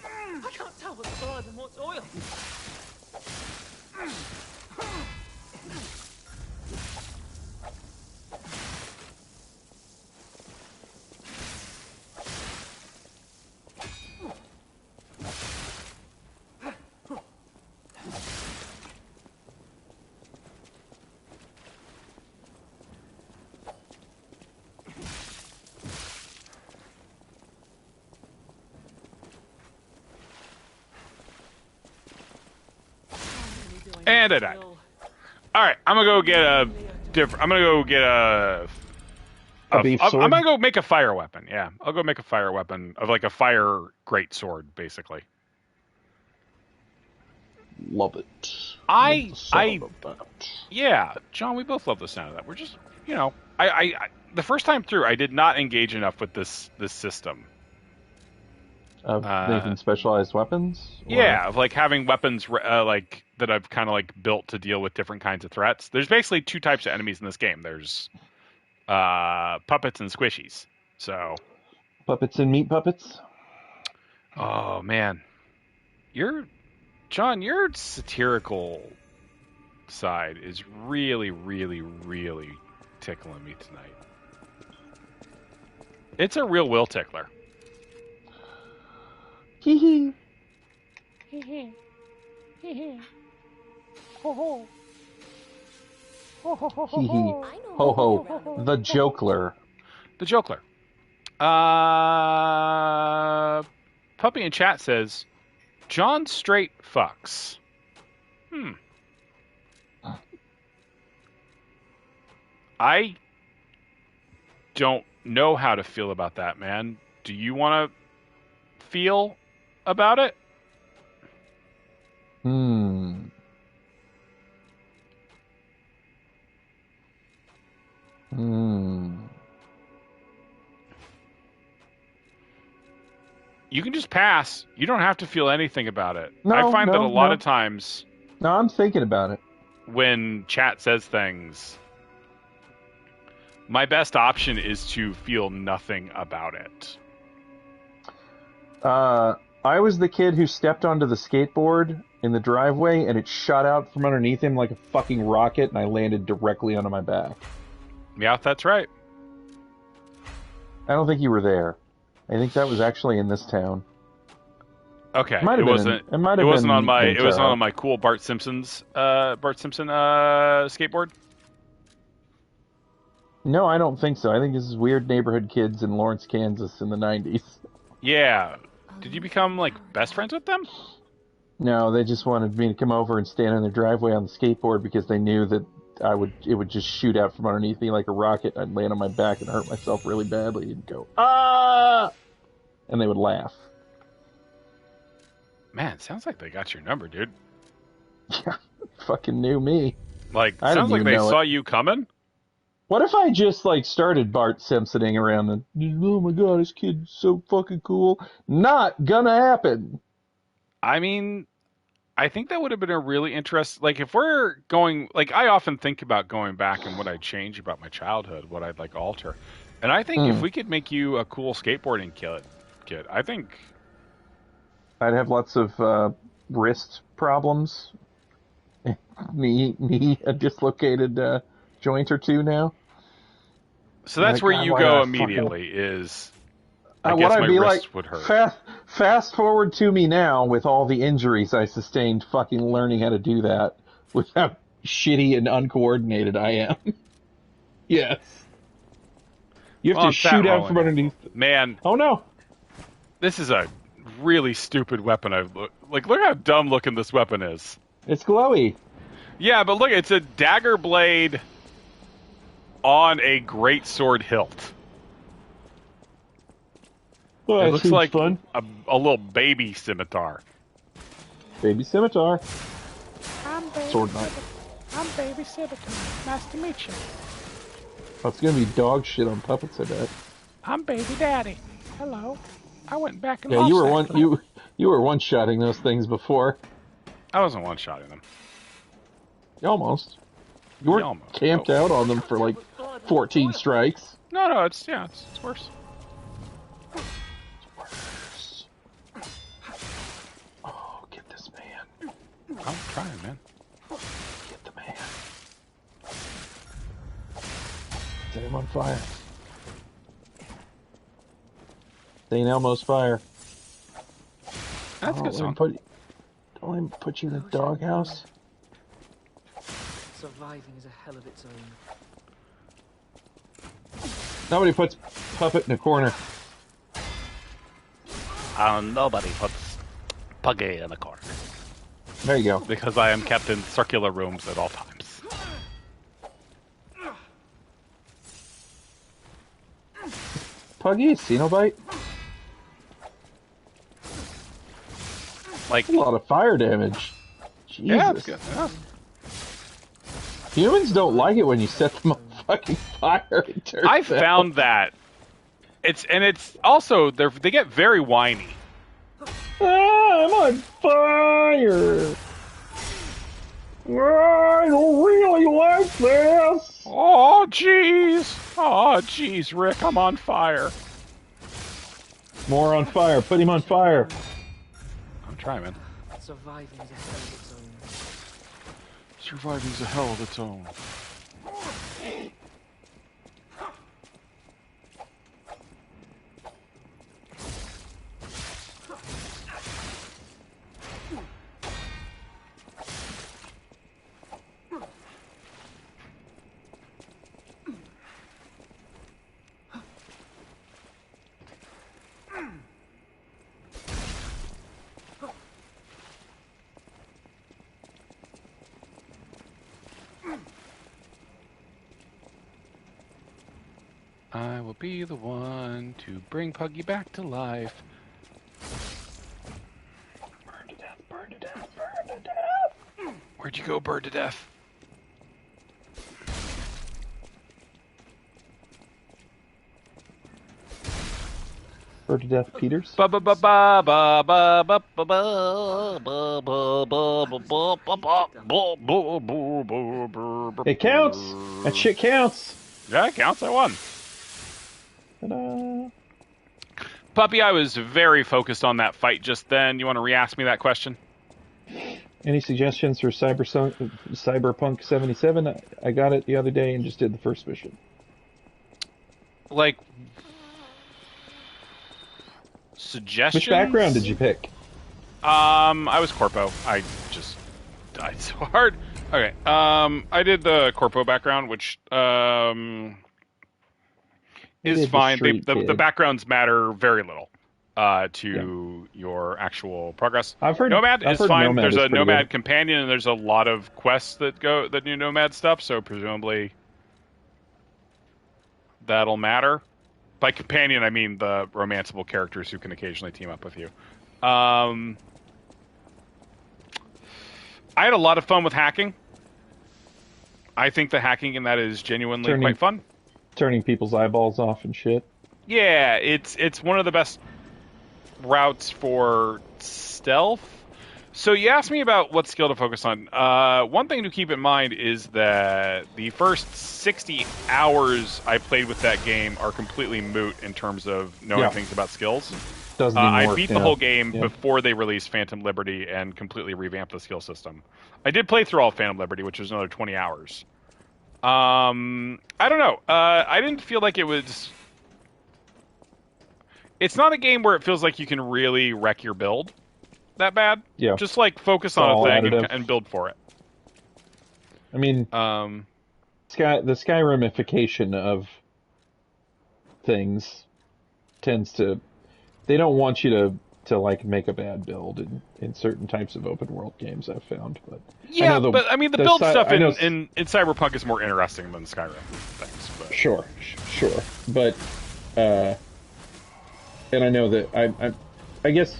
I can't tell what's blood and what's oil. And I died. Alright, I'm gonna go get a different. I'm gonna go get a beef sword? I'm gonna go make a fire weapon. Yeah, I'll go make a fire weapon of like a fire great sword, basically. Love it. Yeah, John, we both love the sound of that. We're just, I the first time through, I did not engage enough with this system. Of making specialized weapons? Or? Yeah, of like having weapons like that I've kind of like built to deal with different kinds of threats. There's basically 2 types of enemies in this game. There's puppets and squishies. So puppets and meat puppets? Oh man, John, your satirical side is really, really, really tickling me tonight. It's a real will tickler. Hee hee. Hee hee. Ho ho. Ho ho ho ho Hee hee. Ho ho. The Jokler. The Jokler. Puppy in chat says, John straight fucks. I don't know how to feel about that, man. Do you want to feel about it? You can just pass. You don't have to feel anything about it. I find that a lot of times... No, I'm thinking about it. When chat says things, my best option is to feel nothing about it. I was the kid who stepped onto the skateboard in the driveway, and it shot out from underneath him like a fucking rocket, and I landed directly onto my back. Yeah, that's right. I don't think you were there. I think that was actually in this town. Okay, it wasn't on my cool Bart Simpson skateboard. No, I don't think so. I think this is weird neighborhood kids in Lawrence, Kansas in the 90s. Yeah. Did you become like best friends with them? No, they just wanted me to come over and stand in their driveway on the skateboard because they knew that it would just shoot out from underneath me like a rocket. I'd land on my back and hurt myself really badly and go, ah! And they would laugh. Man, sounds like they got your number, dude. Yeah, fucking knew me. Like, sounds like they saw you coming. What if I just, like, started Bart Simpsoning around the, oh my god, this kid's so fucking cool. Not gonna happen. I mean, I think that would have been a really interesting, like, if we're going, like, I often think about going back and what I'd change about my childhood, what I'd, like, alter. And I think if we could make you a cool skateboarding kid, I think... I'd have lots of wrist problems. knee a dislocated joint or two now. So that's where you go immediately is... I guess my wrist would hurt. Fast forward to me now with all the injuries I sustained fucking learning how to do that with how shitty and uncoordinated I am. Yes. You have to shoot out from underneath. Man. Oh no. This is a really stupid weapon. Look how dumb looking this weapon is. It's glowy. Yeah, but look, it's a dagger blade on a greatsword hilt. Well, it looks like fun. A little baby scimitar. Baby scimitar. I'm baby Sword knight. I'm baby scimitar. Nice to meet you. That's gonna be dog shit on puppets, I bet. I'm baby daddy. Hello. I went back and you were one-shotting those things before. I wasn't one-shotting them. Almost. You were camped out on them for like 14 strikes. No, it's worse. Oh, get this man. I'm trying, man. Get the man. Set him on fire. St. Elmo's fire. That's a good song. Don't let him put you in the doghouse. Surviving is a hell of its own. Nobody puts Puppet in a corner. Nobody puts Puggy in a corner. There you go. Because I am kept in circular rooms at all times. Puggy, Cenobite? Like a lot of fire damage. Jesus. Yeah, that's good. Yeah. Humans don't like it when you set them on fucking fire. I found that it's also they get very whiny. I'm on fire. I don't really like this. Oh jeez, Rick, I'm on fire. More on fire. Put him on fire. I'm trying, man. Surviving is a hell of its own. Surviving's a hell of its own. I will be the one to bring Puggy back to life. Burn to death, burn to death, burn to death. Where'd you go, bird to death? Burn to death, Peters. It counts. That shit counts. Yeah, it counts. I won. Ta-da. Puppy, I was very focused on that fight just then. You want to re-ask me that question? Any suggestions for Cyberpunk 77? I got it the other day and just did the first mission. Like, suggestions? Which background did you pick? I was Corpo. I just died so hard. Okay, I did the Corpo background, which is fine. The backgrounds matter very little to your actual progress. I've heard Nomad is fine. Nomad there's is a Nomad good. companion, and there's a lot of quests that do Nomad stuff. So presumably that'll matter. By companion, I mean the romanceable characters who can occasionally team up with you. I had a lot of fun with hacking. I think the hacking in that is genuinely quite fun. Turning people's eyeballs off and shit. Yeah, it's one of the best routes for stealth. So you asked me about what skill to focus on. One thing to keep in mind is that the first 60 hours I played with that game are completely moot in terms of knowing things about skills. I beat the whole game before they released Phantom Liberty and completely revamped the skill system. I did play through all of Phantom Liberty, which was another 20 hours. I don't know. I didn't feel like it was... It's not a game where it feels like you can really wreck your build that bad. Yeah. Just like focus on a thing and build for it. I mean, the Skyrimification of things tends to... They don't want you to like make a bad build in certain types of open world games, I've found. But yeah, but I mean the build stuff in Cyberpunk is more interesting than Skyrim things. But. Sure, but and I know that I guess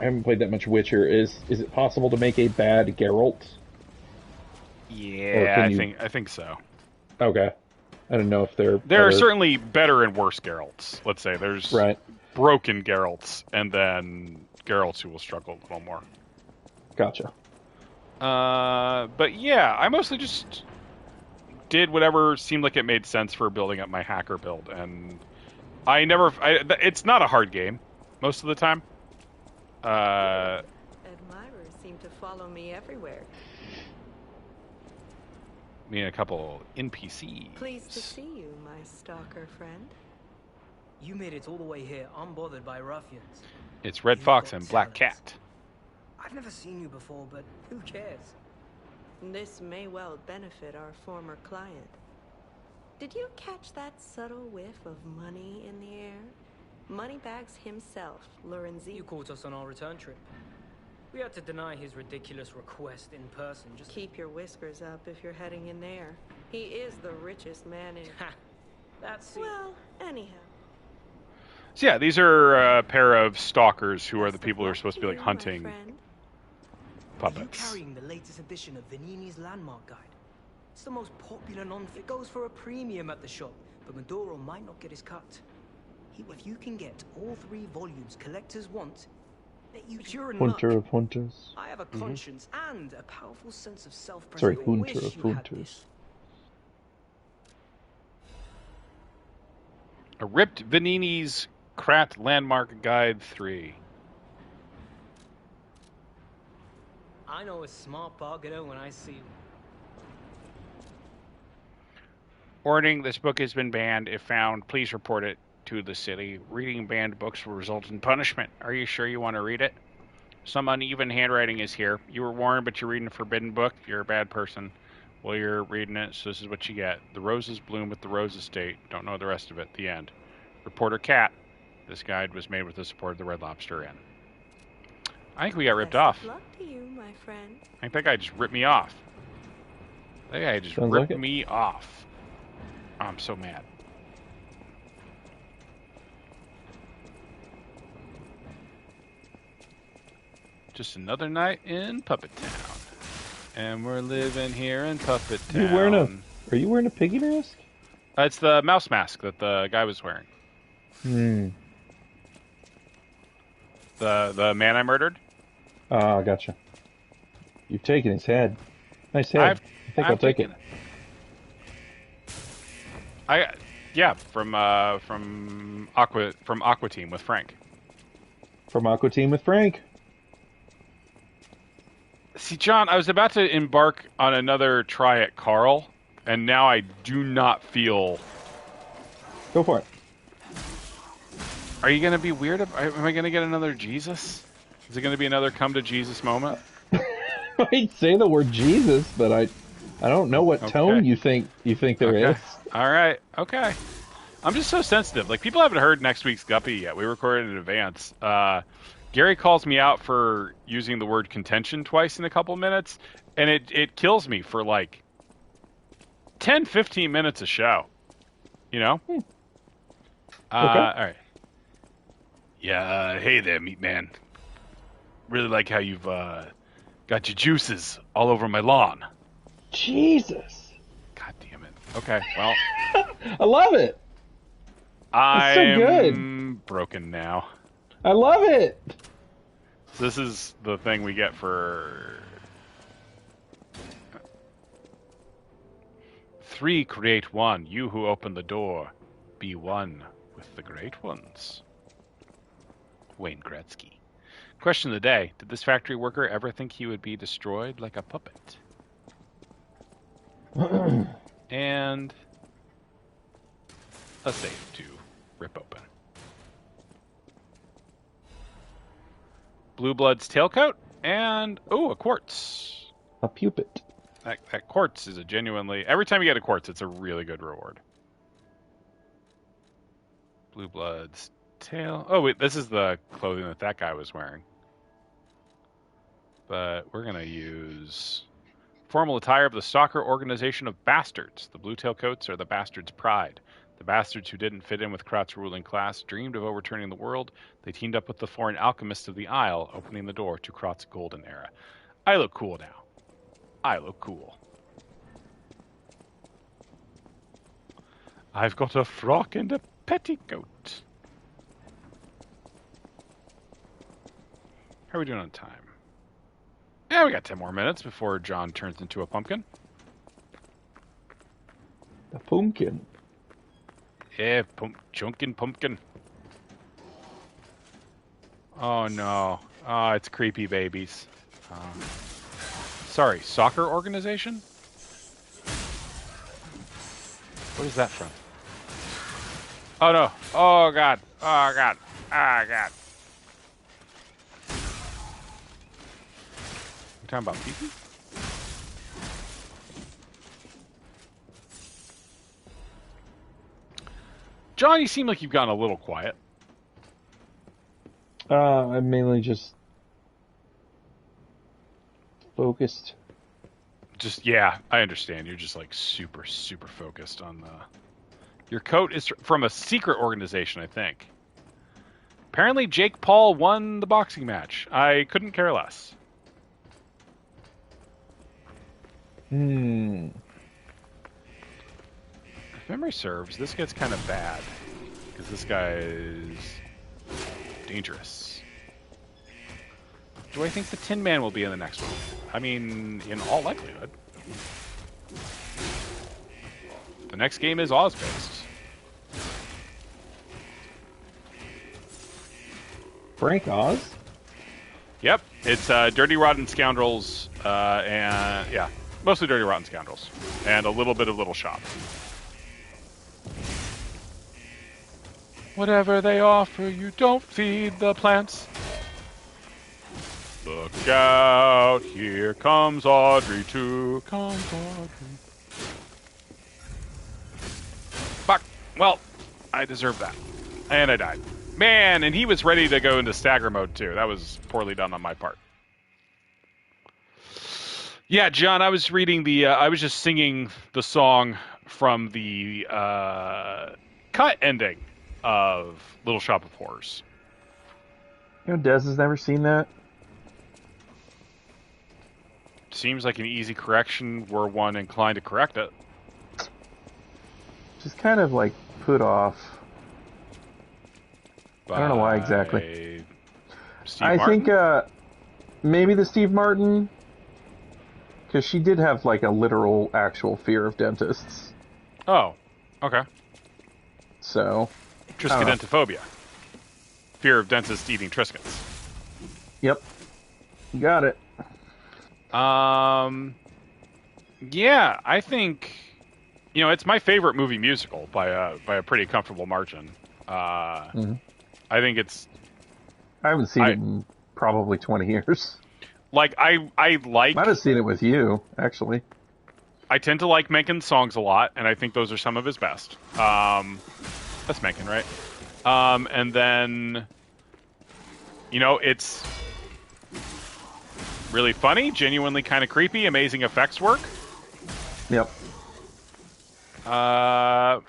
I haven't played that much Witcher. Is it possible to make a bad Geralt? Yeah, I think so. Okay, I don't know if there are certainly better and worse Geralts. Let's say there's broken Geralts, and then Geralts who will struggle a little more. Gotcha. But yeah, I mostly just did whatever seemed like it made sense for building up my hacker build, and it's not a hard game most of the time. Admirers seem to follow me everywhere. Me and a couple NPCs. Pleased to see you, my stalker friend. You made it all the way here, unbothered by ruffians. It's Red Fox and Black Cat. I've never seen you before, but who cares? This may well benefit our former client. Did you catch that subtle whiff of money in the air? Moneybags himself, Lorenzi. You caught us on our return trip. We had to deny his ridiculous request in person. Just keep your whiskers up if you're heading in there. He is the richest man in... That's well, anyhow. So yeah, these are a pair of stalkers who are the people who are supposed to be like hunting puppets. Are you carrying the latest edition of Venini's Landmark Guide? It's the most popular non-fit. Goes for a premium at the shop, but Maduro might not get his cut. If you can get all 3 volumes collectors want, you're in Hunter luck. of Hunters. I have a conscience and a powerful sense of self-preservation. Sorry, Hunter of Hunters. A ripped Venini's Krat Landmark Guide 3. I know a smart bargainer when I see one. Warning, this book has been banned. If found, please report it to the city. Reading banned books will result in punishment. Are you sure you want to read it? Some uneven handwriting is here. You were warned, but you're reading a forbidden book. You're a bad person. Well, you're reading it, so this is what you get. The roses bloom at the Rose Estate. Don't know the rest of it. The end. Reporter Cat. This guide was made with the support of the Red Lobster Inn. I think we got ripped off. Best of luck to you, my friend. I think that guy just ripped me off. That guy just ripped me off. Oh, I'm so mad. Just another night in Puppet Town. And we're living here in Puppet Town. Are you wearing a piggy mask? It's the mouse mask that the guy was wearing. The man I murdered? Ah, gotcha. You've taken his head. Nice head. I think I'll take it. Yeah, from Aqua Team with Frank. From Aqua Team with Frank. See, John, I was about to embark on another try at Carl, and now I do not feel... Go for it. Are you going to be weird? Am I going to get another Jesus? Is it going to be another come to Jesus moment? I'd say the word Jesus, but I don't know what tone you think there is. All right. Okay. I'm just so sensitive. Like, people haven't heard next week's Guppy yet. We recorded in advance. Gary calls me out for using the word contention twice in a couple minutes, and it kills me for like 10, 15 minutes a show. You know? All right. Yeah, hey there, meat man. Really like how you've got your juices all over my lawn. Jesus. God damn it. Okay, well. I love it. I'm so good. Broken now. I love it. So this is the thing we get for 3 create 1. You who open the door, be one with the great ones. Wayne Gretzky. Question of the day. Did this factory worker ever think he would be destroyed like a puppet? And a safe to rip open. Blue Blood's tailcoat, and, a quartz. A pupet. That quartz is a genuinely... Every time you get a quartz, it's a really good reward. Blue Blood's tail... Oh, wait, this is the clothing that guy was wearing. But we're going to use... Formal attire of the stalker organization of bastards. The blue tailcoats are the bastards' pride. The bastards who didn't fit in with Krat's ruling class dreamed of overturning the world. They teamed up with the foreign alchemists of the Isle, opening the door to Krat's golden era. I look cool now. I look cool. I've got a frock and a petticoat. How are we doing on time? Yeah, we got 10 more minutes before John turns into a pumpkin. A pumpkin? Yeah, chunkin' pumpkin. Oh no. Oh, it's creepy babies. Sorry, soccer organization? What is that from? Oh no. Oh god. Oh god. Ah god. You talking about pee-pee? John, you seem like you've gotten a little quiet. I'm mainly just focused. Yeah, I understand. You're just like super, super focused on the... Your coat is from a secret organization, I think. Apparently Jake Paul won the boxing match. I couldn't care less. If memory serves, this gets kind of bad. Because this guy is dangerous. Do I think the Tin Man will be in the next one? I mean, in all likelihood. The next game is Oz-based. Frank Oz? Yep, it's Dirty Rotten Scoundrels, and yeah, mostly Dirty Rotten Scoundrels, and a little bit of Little Shop. Whatever they offer you, don't feed the plants. Look out, here comes Audrey 2. Comes Audrey. Fuck. Well, I deserve that. And I died. Man, and he was ready to go into stagger mode too. That was poorly done on my part. Yeah, John, I was reading I was just singing the song from the cut ending of Little Shop of Horrors. You know, Des has never seen that. Seems like an easy correction were one inclined to correct it. Just kind of like put off. I don't know why exactly. I think maybe the Steve Martin, because she did have like a literal, actual fear of dentists. Oh, okay. So, Triskaidentaphobia. Fear of dentists eating Triscuits. Yep. You got it. Yeah, I think, it's my favorite movie musical by a pretty comfortable margin. I think it's... I haven't seen it in probably 20 years. Like, I like... Might have seen it with you, actually. I tend to like Menken's songs a lot, and I think those are some of his best. That's Menken, right? And then, it's really funny, genuinely kind of creepy, amazing effects work. Yep. But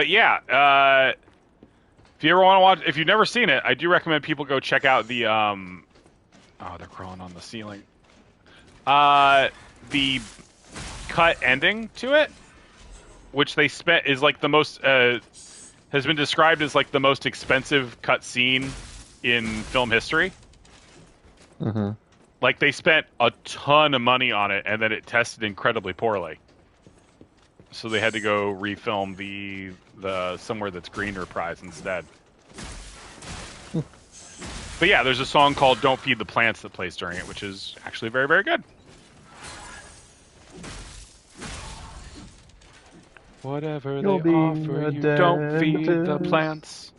yeah, if you ever want to watch, if you've never seen it, I do recommend people go check out the, oh, they're crawling on the ceiling. The cut ending to it, which they spent, is like the most, has been described as like the most expensive cut scene in film history. Mm-hmm. Like, they spent a ton of money on it, and then it tested incredibly poorly. So they had to go refilm the Somewhere That's Green reprise instead. But yeah, there's a song called Don't Feed the Plants that plays during it, which is actually very, very good. Whatever they offer you, don't feed the plants.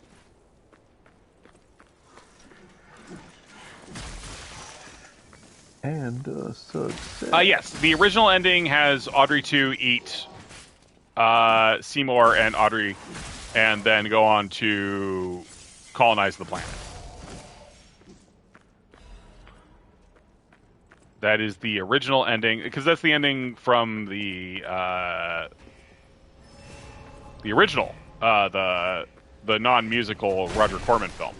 And success. Yes, the original ending has Audrey 2 eat Seymour and Audrey, and then go on to colonize the planet. That is the original ending, because that's the ending from the original, the non-musical Roger Corman film.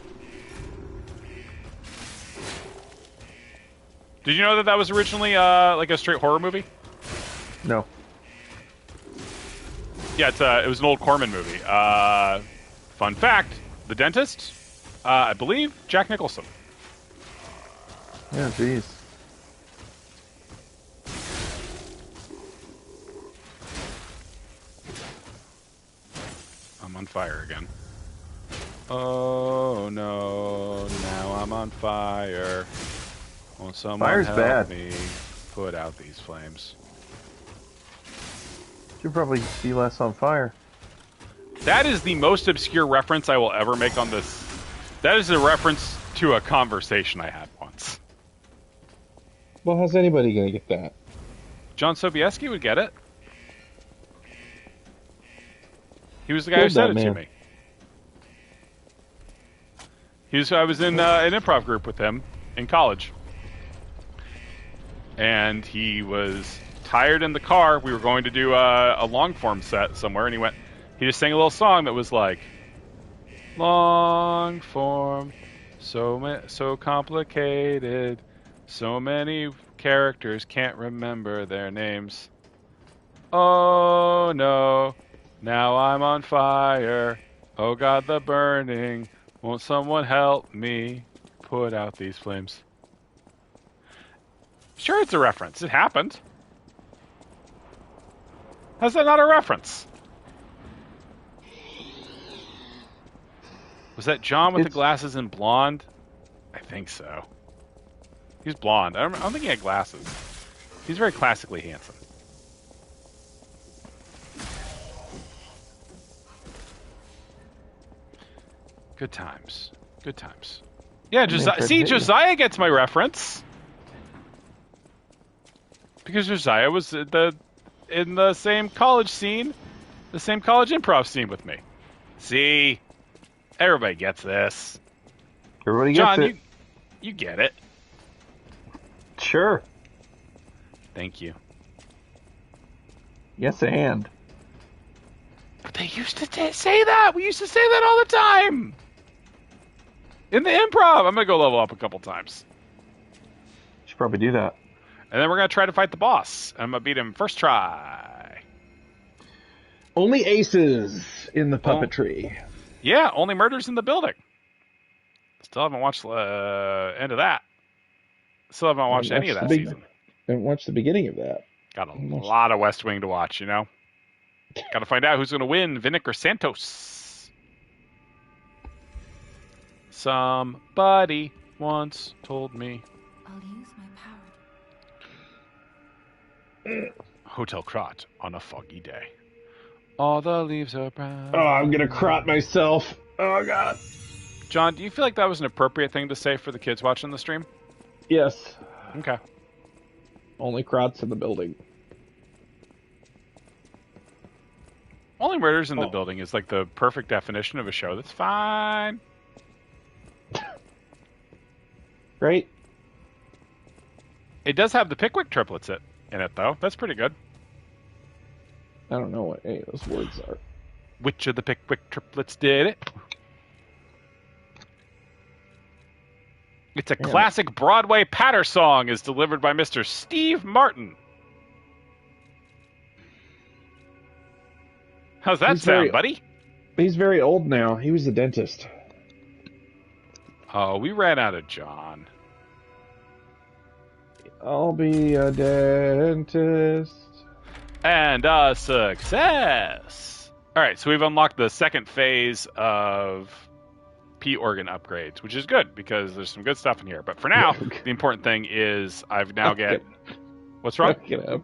Did you know that was originally like a straight horror movie? No. Yeah, it was an old Corman movie. Fun fact: The Dentist, I believe Jack Nicholson. Yeah, jeez. I'm on fire again. Oh no! Now I'm on fire. Won't someone Fire's help bad. me put out these flames? You'll probably be less on fire. That is the most obscure reference I will ever make on this. That is a reference to a conversation I had once. Well, how's anybody going to get that? John Sobieski would get it. He was the guy who said it to me. I was in an improv group with him in college. And he was tired in the car. We were going to do a long form set somewhere, and he just sang a little song that was like, long form, so complicated, so many characters can't remember their names. Oh no, now I'm on fire. Oh God, the burning. Won't someone help me put out these flames? Sure, it's a reference. It happened. How's that not a reference? Was that John with the glasses and blonde? I think so. He's blonde. I don't think he had glasses. He's very classically handsome. Good times. Good times. Yeah, Josiah gets my reference. Because Josiah was in the same college scene, the same college improv scene with me. See? Everybody gets this. Everybody gets it. John, you get it. Sure. Thank you. Yes, and. But they used to say that. We used to say that all the time. In the improv. I'm going to go level up a couple times. Should probably do that. And then we're going to try to fight the boss. I'm going to beat him first try. Only aces in the puppetry. Yeah, only murders in the building. Still haven't watched the end of that. Still haven't watched any of that season. Haven't watched the beginning of that. Got a lot of West Wing to watch, you know? Got to find out who's going to win, Vinnick or Santos. Somebody once told me. I'll use my power. Hotel Crot on a foggy day. All the leaves are brown. Oh, I'm going to crot myself. Oh, God. John, do you feel like that was an appropriate thing to say for the kids watching the stream? Yes. Okay. Only crots in the building. Only murders in the building is like the perfect definition of a show that's fine. Right? It does have the Pickwick triplets in it, though. That's pretty good. I don't know what any of those words are. Which of the Pickwick triplets did it? It's a classic Broadway patter song is delivered by Mr. Steve Martin. How's that sound, buddy? He's very old now. He was a dentist. Oh, we ran out of John. I'll be a dentist. And a success. All right, so we've unlocked the second phase of P organ upgrades, which is good because there's some good stuff in here. But for now, the important thing is I've now What's wrong?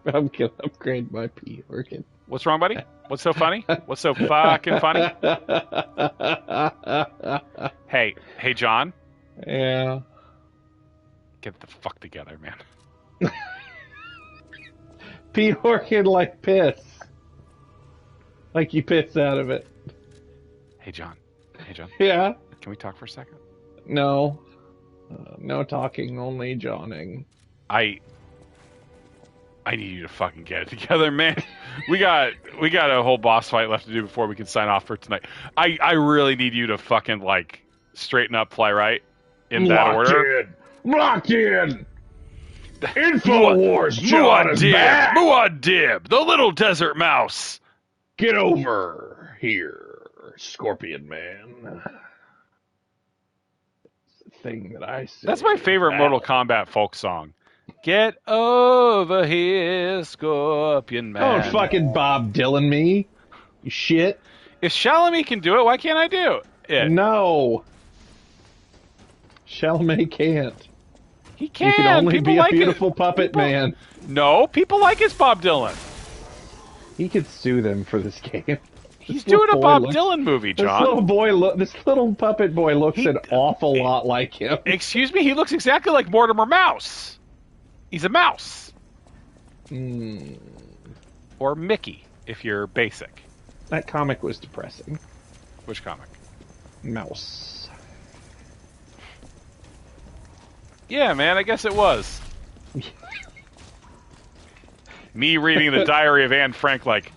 I'm gonna upgrade my P organ. What's wrong, buddy? What's so funny? What's so fucking funny? Hey, John. Yeah. Get the fuck together, man. P organ like piss. Like you piss out of it. Hey, John. Yeah? Can we talk for a second? No. No talking, only Johning. I need you to fucking get it together, man. We got a whole boss fight left to do before we can sign off for tonight. I really need you to fucking, like, straighten up, fly right in that order. Locked in! InfoWars John is back! Muad'Dib, the little desert mouse! Get over here, Scorpion Man. It's the thing that I say. That's my favorite Mortal Kombat folk song. Get over here, Scorpion Man. Don't fucking Bob Dylan me, you shit. If Chalamet can do it, why can't I do it? No. Chalamet can't. He can. He can only people be like a beautiful puppet man. No, people like his Bob Dylan. He could sue them for this game. He's doing a Bob Dylan movie, John. This little puppet boy looks an awful lot like him. Excuse me? He looks exactly like Mortimer Mouse. He's a mouse. Or Mickey, if you're basic. That comic was depressing. Which comic? Mouse. Yeah, man, I guess it was. Me reading the Diary of Anne Frank like,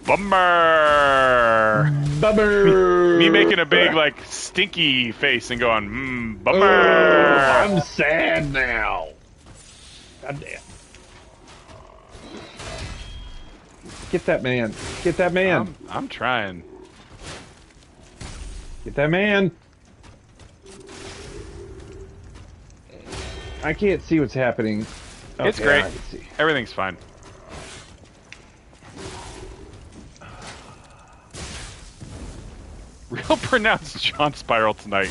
bummer. Bummer. Me making a big, like, stinky face and going, bummer. I'm sad now. God damn. Get that man. Get that man. I'm trying. Get that man. I can't see what's happening. It's great. I can see. Everything's fine. Real pronounced John Spiral tonight.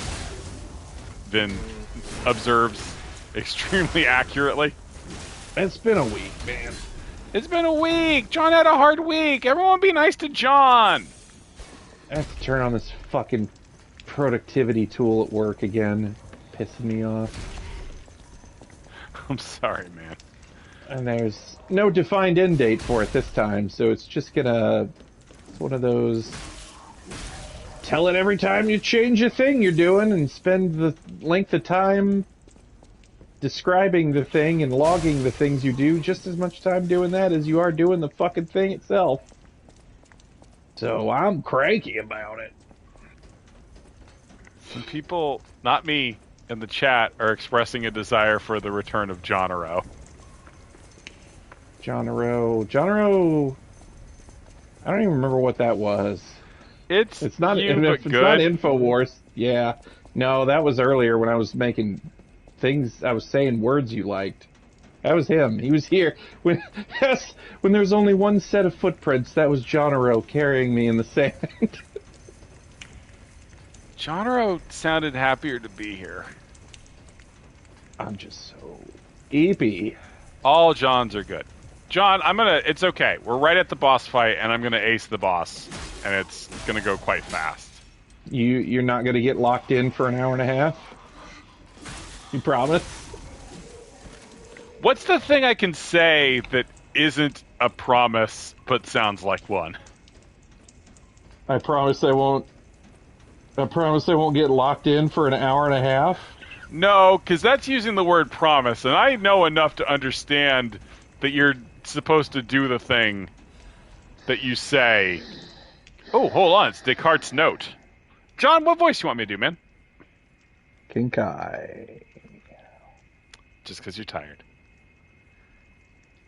Vin observes extremely accurately. It's been a week, man. It's been a week. John had a hard week. Everyone be nice to John. I have to turn on this fucking productivity tool at work again. Pissing me off. I'm sorry, man. And there's no defined end date for it this time, so it's just gonna... It's one of those... Tell it every time you change a thing you're doing and spend the length of time describing the thing and logging the things you do, just as much time doing that as you are doing the fucking thing itself. So I'm cranky about it. Some people, not me, in the chat are expressing a desire for the return of John Arrow. John Arrow... I don't even remember what that was. It's not you, if it's not InfoWars. Yeah. No, that was earlier when I was making things, I was saying words you liked. That was him. He was here. When there's only one set of footprints, that was John Arrow carrying me in the sand. John Arrow sounded happier to be here. I'm just so eepy. All Johns are good. John, it's okay. We're right at the boss fight, and I'm gonna ace the boss, and it's gonna go quite fast. You're not gonna get locked in for an hour and a half? You promise? What's the thing I can say that isn't a promise, but sounds like one? I promise I won't get locked in for an hour and a half? No, because that's using the word promise, and I know enough to understand that you're supposed to do the thing that you say. Oh, hold on, it's Descartes' note. John, what voice you want me to do, man? King Kai. Just because you're tired.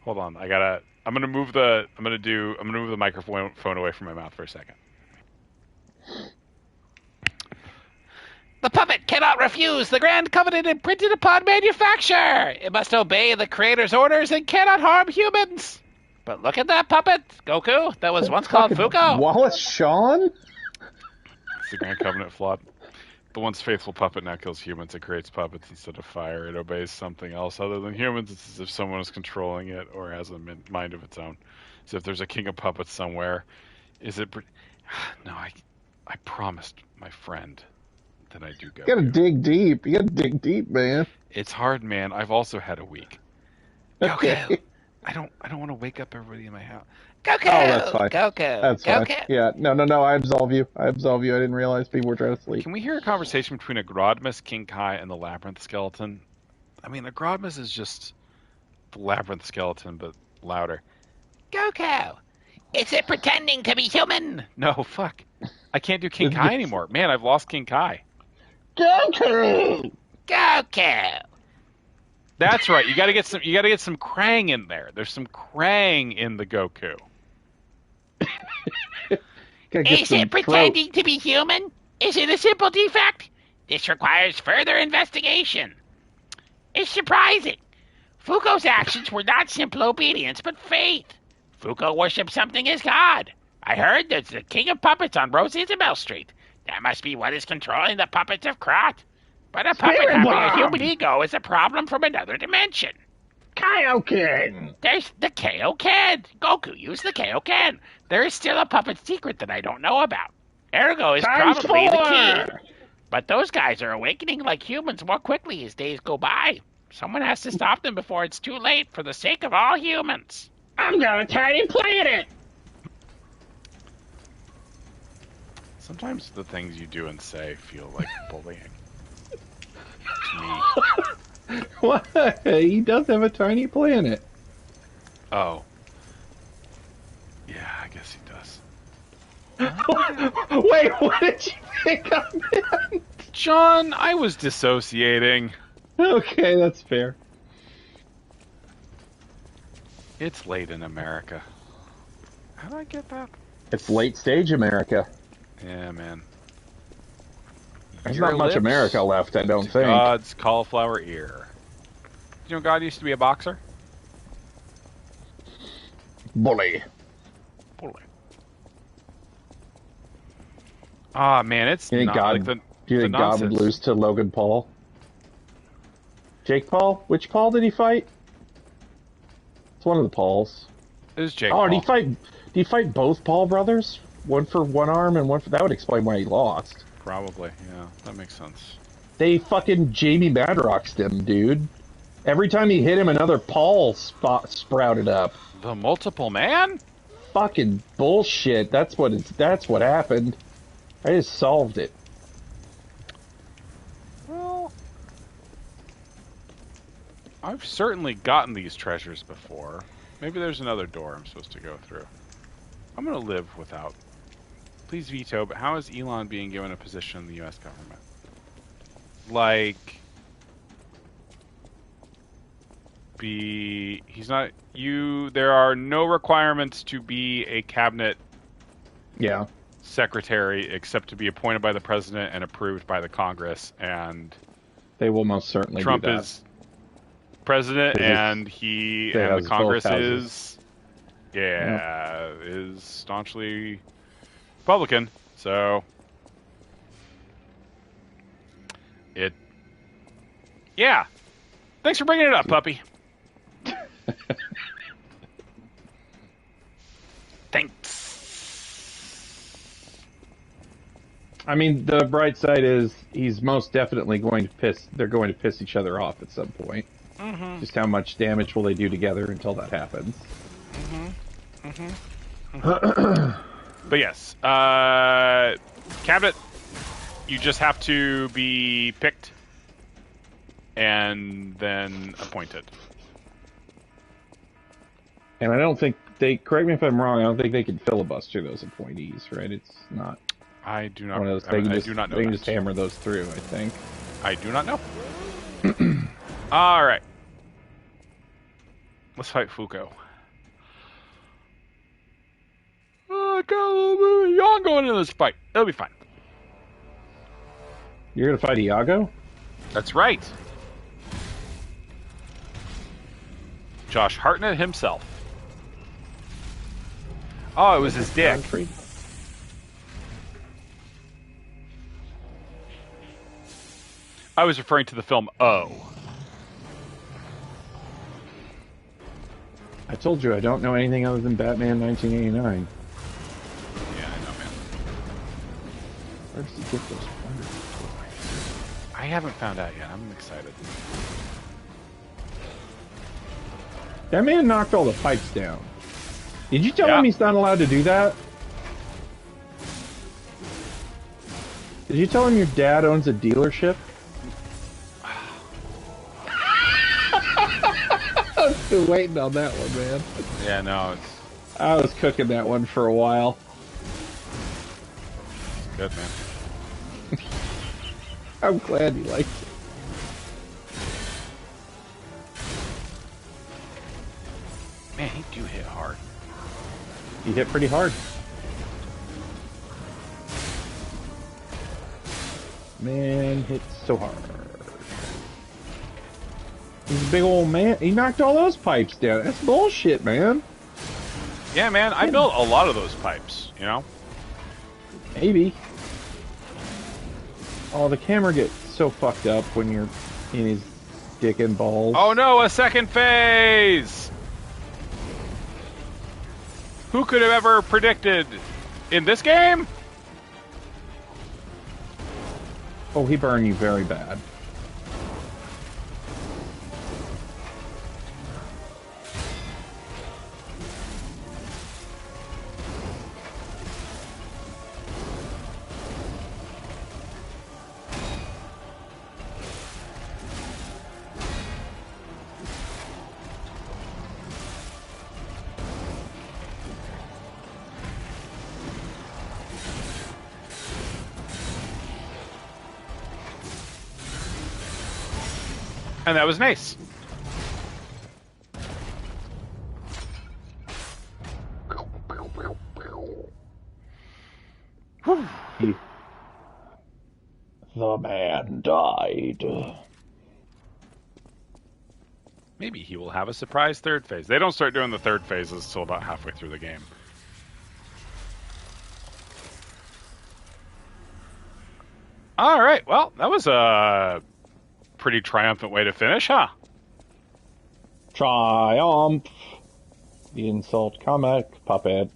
Hold on, I'm gonna move the microphone away from my mouth for a second. The puppet cannot refuse the grand covenant imprinted upon manufacture. It must obey the creator's orders and cannot harm humans. But look at that puppet, Goku, that was once called Fuko. Wallace Shawn? It's the grand covenant flawed. The once faithful puppet now kills humans. It creates puppets instead of fire. It obeys something else other than humans. It's as if someone is controlling it or has a mind of its own. As if there's a king of puppets somewhere. Is it... No, I promised my friend that I do go. You gotta dig deep. You gotta dig deep, man. It's hard, man. I've also had a week. Okay. Goku. I don't want to wake up everybody in my house. Goku! Oh, that's fine. Goku! That's Goku! fine. Yeah, no, I absolve you. I didn't realize people were trying to sleep. Can we hear a conversation between a Grodmus, King Kai, and the Labyrinth skeleton? I mean, the Grodmus is just the Labyrinth skeleton, but louder. Goku! Is it pretending to be human? No, fuck. I can't do King Kai anymore. Man, I've lost King Kai. Goku! Goku! That's right. You gotta get some Krang in there. There's some Krang in the Goku. Is it pretending to be human? Is it a simple defect? This requires further investigation. It's surprising. Fuko's actions were not simple obedience, but faith. Fuko worships something as God. I heard there's the king of puppets on Rose Isabel Street. That must be what is controlling the puppets of Krot. But a puppet having a human ego is a problem from another dimension. Kaioken! There's the Kaioken. Goku used the Kaioken. There is still a puppet secret that I don't know about. Ergo is probably the key. But those guys are awakening like humans more quickly as days go by. Someone has to stop them before it's too late for the sake of all humans. I'm gonna tiny planet! Sometimes the things you do and say feel like bullying. To me. What? He does have a tiny planet. Oh. Yeah, I guess he does. Wait, what did you think I meant? John, I was dissociating. Okay, that's fair. It's late in America. How did I get that? It's late stage America. Yeah, man. There's not much America left, I don't think. God's cauliflower ear. You know, God used to be a boxer? Bully. Ah, man, it's You think not God? like the Do you think God would nonsense. lose to Logan Paul? Jake Paul? Which Paul did he fight? It's one of the Pauls. It was Jake Oh, Paul. did he fight both Paul brothers? One for one arm and one for... That would explain why he lost. Probably, yeah. That makes sense. They fucking Jamie Madroxed him, dude. Every time he hit him, another Paul sprouted up. The multiple man? Fucking bullshit. That's what happened. I just solved it. Well, I've certainly gotten these treasures before. Maybe there's another door I'm supposed to go through. I'm gonna live without. Please veto, but how is Elon being given a position in the U.S. government? Like, he's not, there are no requirements to be a cabinet secretary except to be appointed by the president and approved by the Congress, and they will most certainly Trump do that. is president and the Congress is is staunchly Republican, so thanks for bringing it up, puppy. Thanks. I mean, the bright side is he's most definitely going to piss. They're going to piss each other off at some point. Mm-hmm. Just how much damage will they do together until that happens? But yes, cabinet. You just have to be picked and then appointed. And I don't think they. Correct me if I'm wrong. I don't think they can filibuster those appointees, right? It's not. I do not. One of those, I they do not know. They can that. just hammer those through. I think. I do not know. All right. Let's fight Fuko. I got a little bit of yawn going into this fight. It'll be fine. You're gonna fight Iago? That's right. Josh Hartnett himself. Oh, it was his dick. I was referring to the film O. I told you I don't know anything other than Batman 1989. Yeah, I know, man. Where does he get those wonderful toys? I haven't found out yet. I'm excited. That man knocked all the pipes down. Did you tell him he's not allowed to do that? Did you tell him your dad owns a dealership? I've been waiting on that one, man. Yeah, no, I was cooking that one for a while. It's good, man. I'm glad you liked it. Man, he do hit hard. He hit pretty hard. Man hit so hard. He's a big old man. He knocked all those pipes down. That's bullshit, man. Yeah, man, I built a lot of those pipes, you know? Maybe. Oh, the camera gets so fucked up when you're in his dick and balls. Oh no, a second phase! Who could have ever predicted in this game? Oh, he burned you very bad. And that was nice. The man died. Maybe he will have a surprise third phase. They don't start doing the third phases until about halfway through the game. All right. Well, that was a pretty triumphant way to finish, huh? Triumph. The insult comic puppet.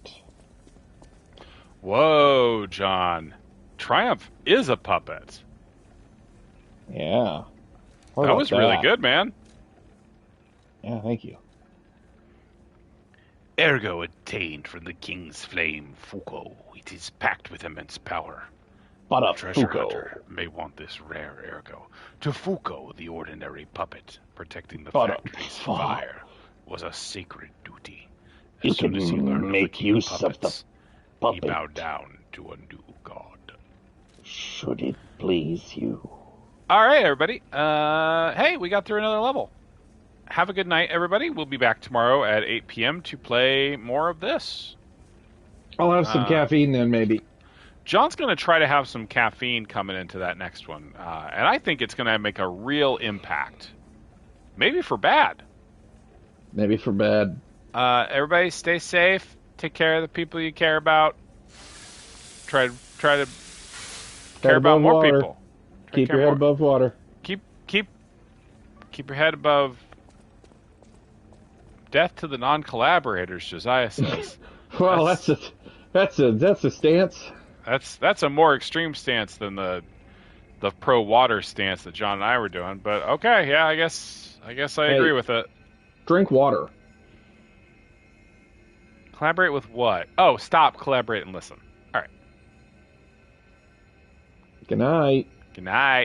Whoa, John. Triumph is a puppet. Yeah. That was really good, man. Yeah, thank you. Ergo obtained from the king's flame, Fuko. It is packed with immense power. But a a treasure Fuko. hunter may want this rare ergo. To Fuko, the ordinary puppet, protecting the But a factory's fire was a sacred duty. You As soon can as he learned make of the king use of the puppets, puppet. he bowed down to a new god. Should it please you? All right, everybody. Hey, we got through another level. Have a good night, everybody. We'll be back tomorrow at 8 p.m. to play more of this. I'll have some caffeine then, maybe. John's going to try to have some caffeine coming into that next one. And I think it's going to make a real impact. Maybe for bad. Maybe for bad. Everybody stay safe. Take care of the people you care about. Try to care about more water. people. Keep your head above water. Keep your head above death to the non-collaborators, Josiah says. Well, that's a stance. That's a more extreme stance than the pro water stance that John and I were doing. But okay, yeah, I guess I agree with it. Drink water. Collaborate with what? Oh, stop, collaborate, and listen. All right. Good night. Good night.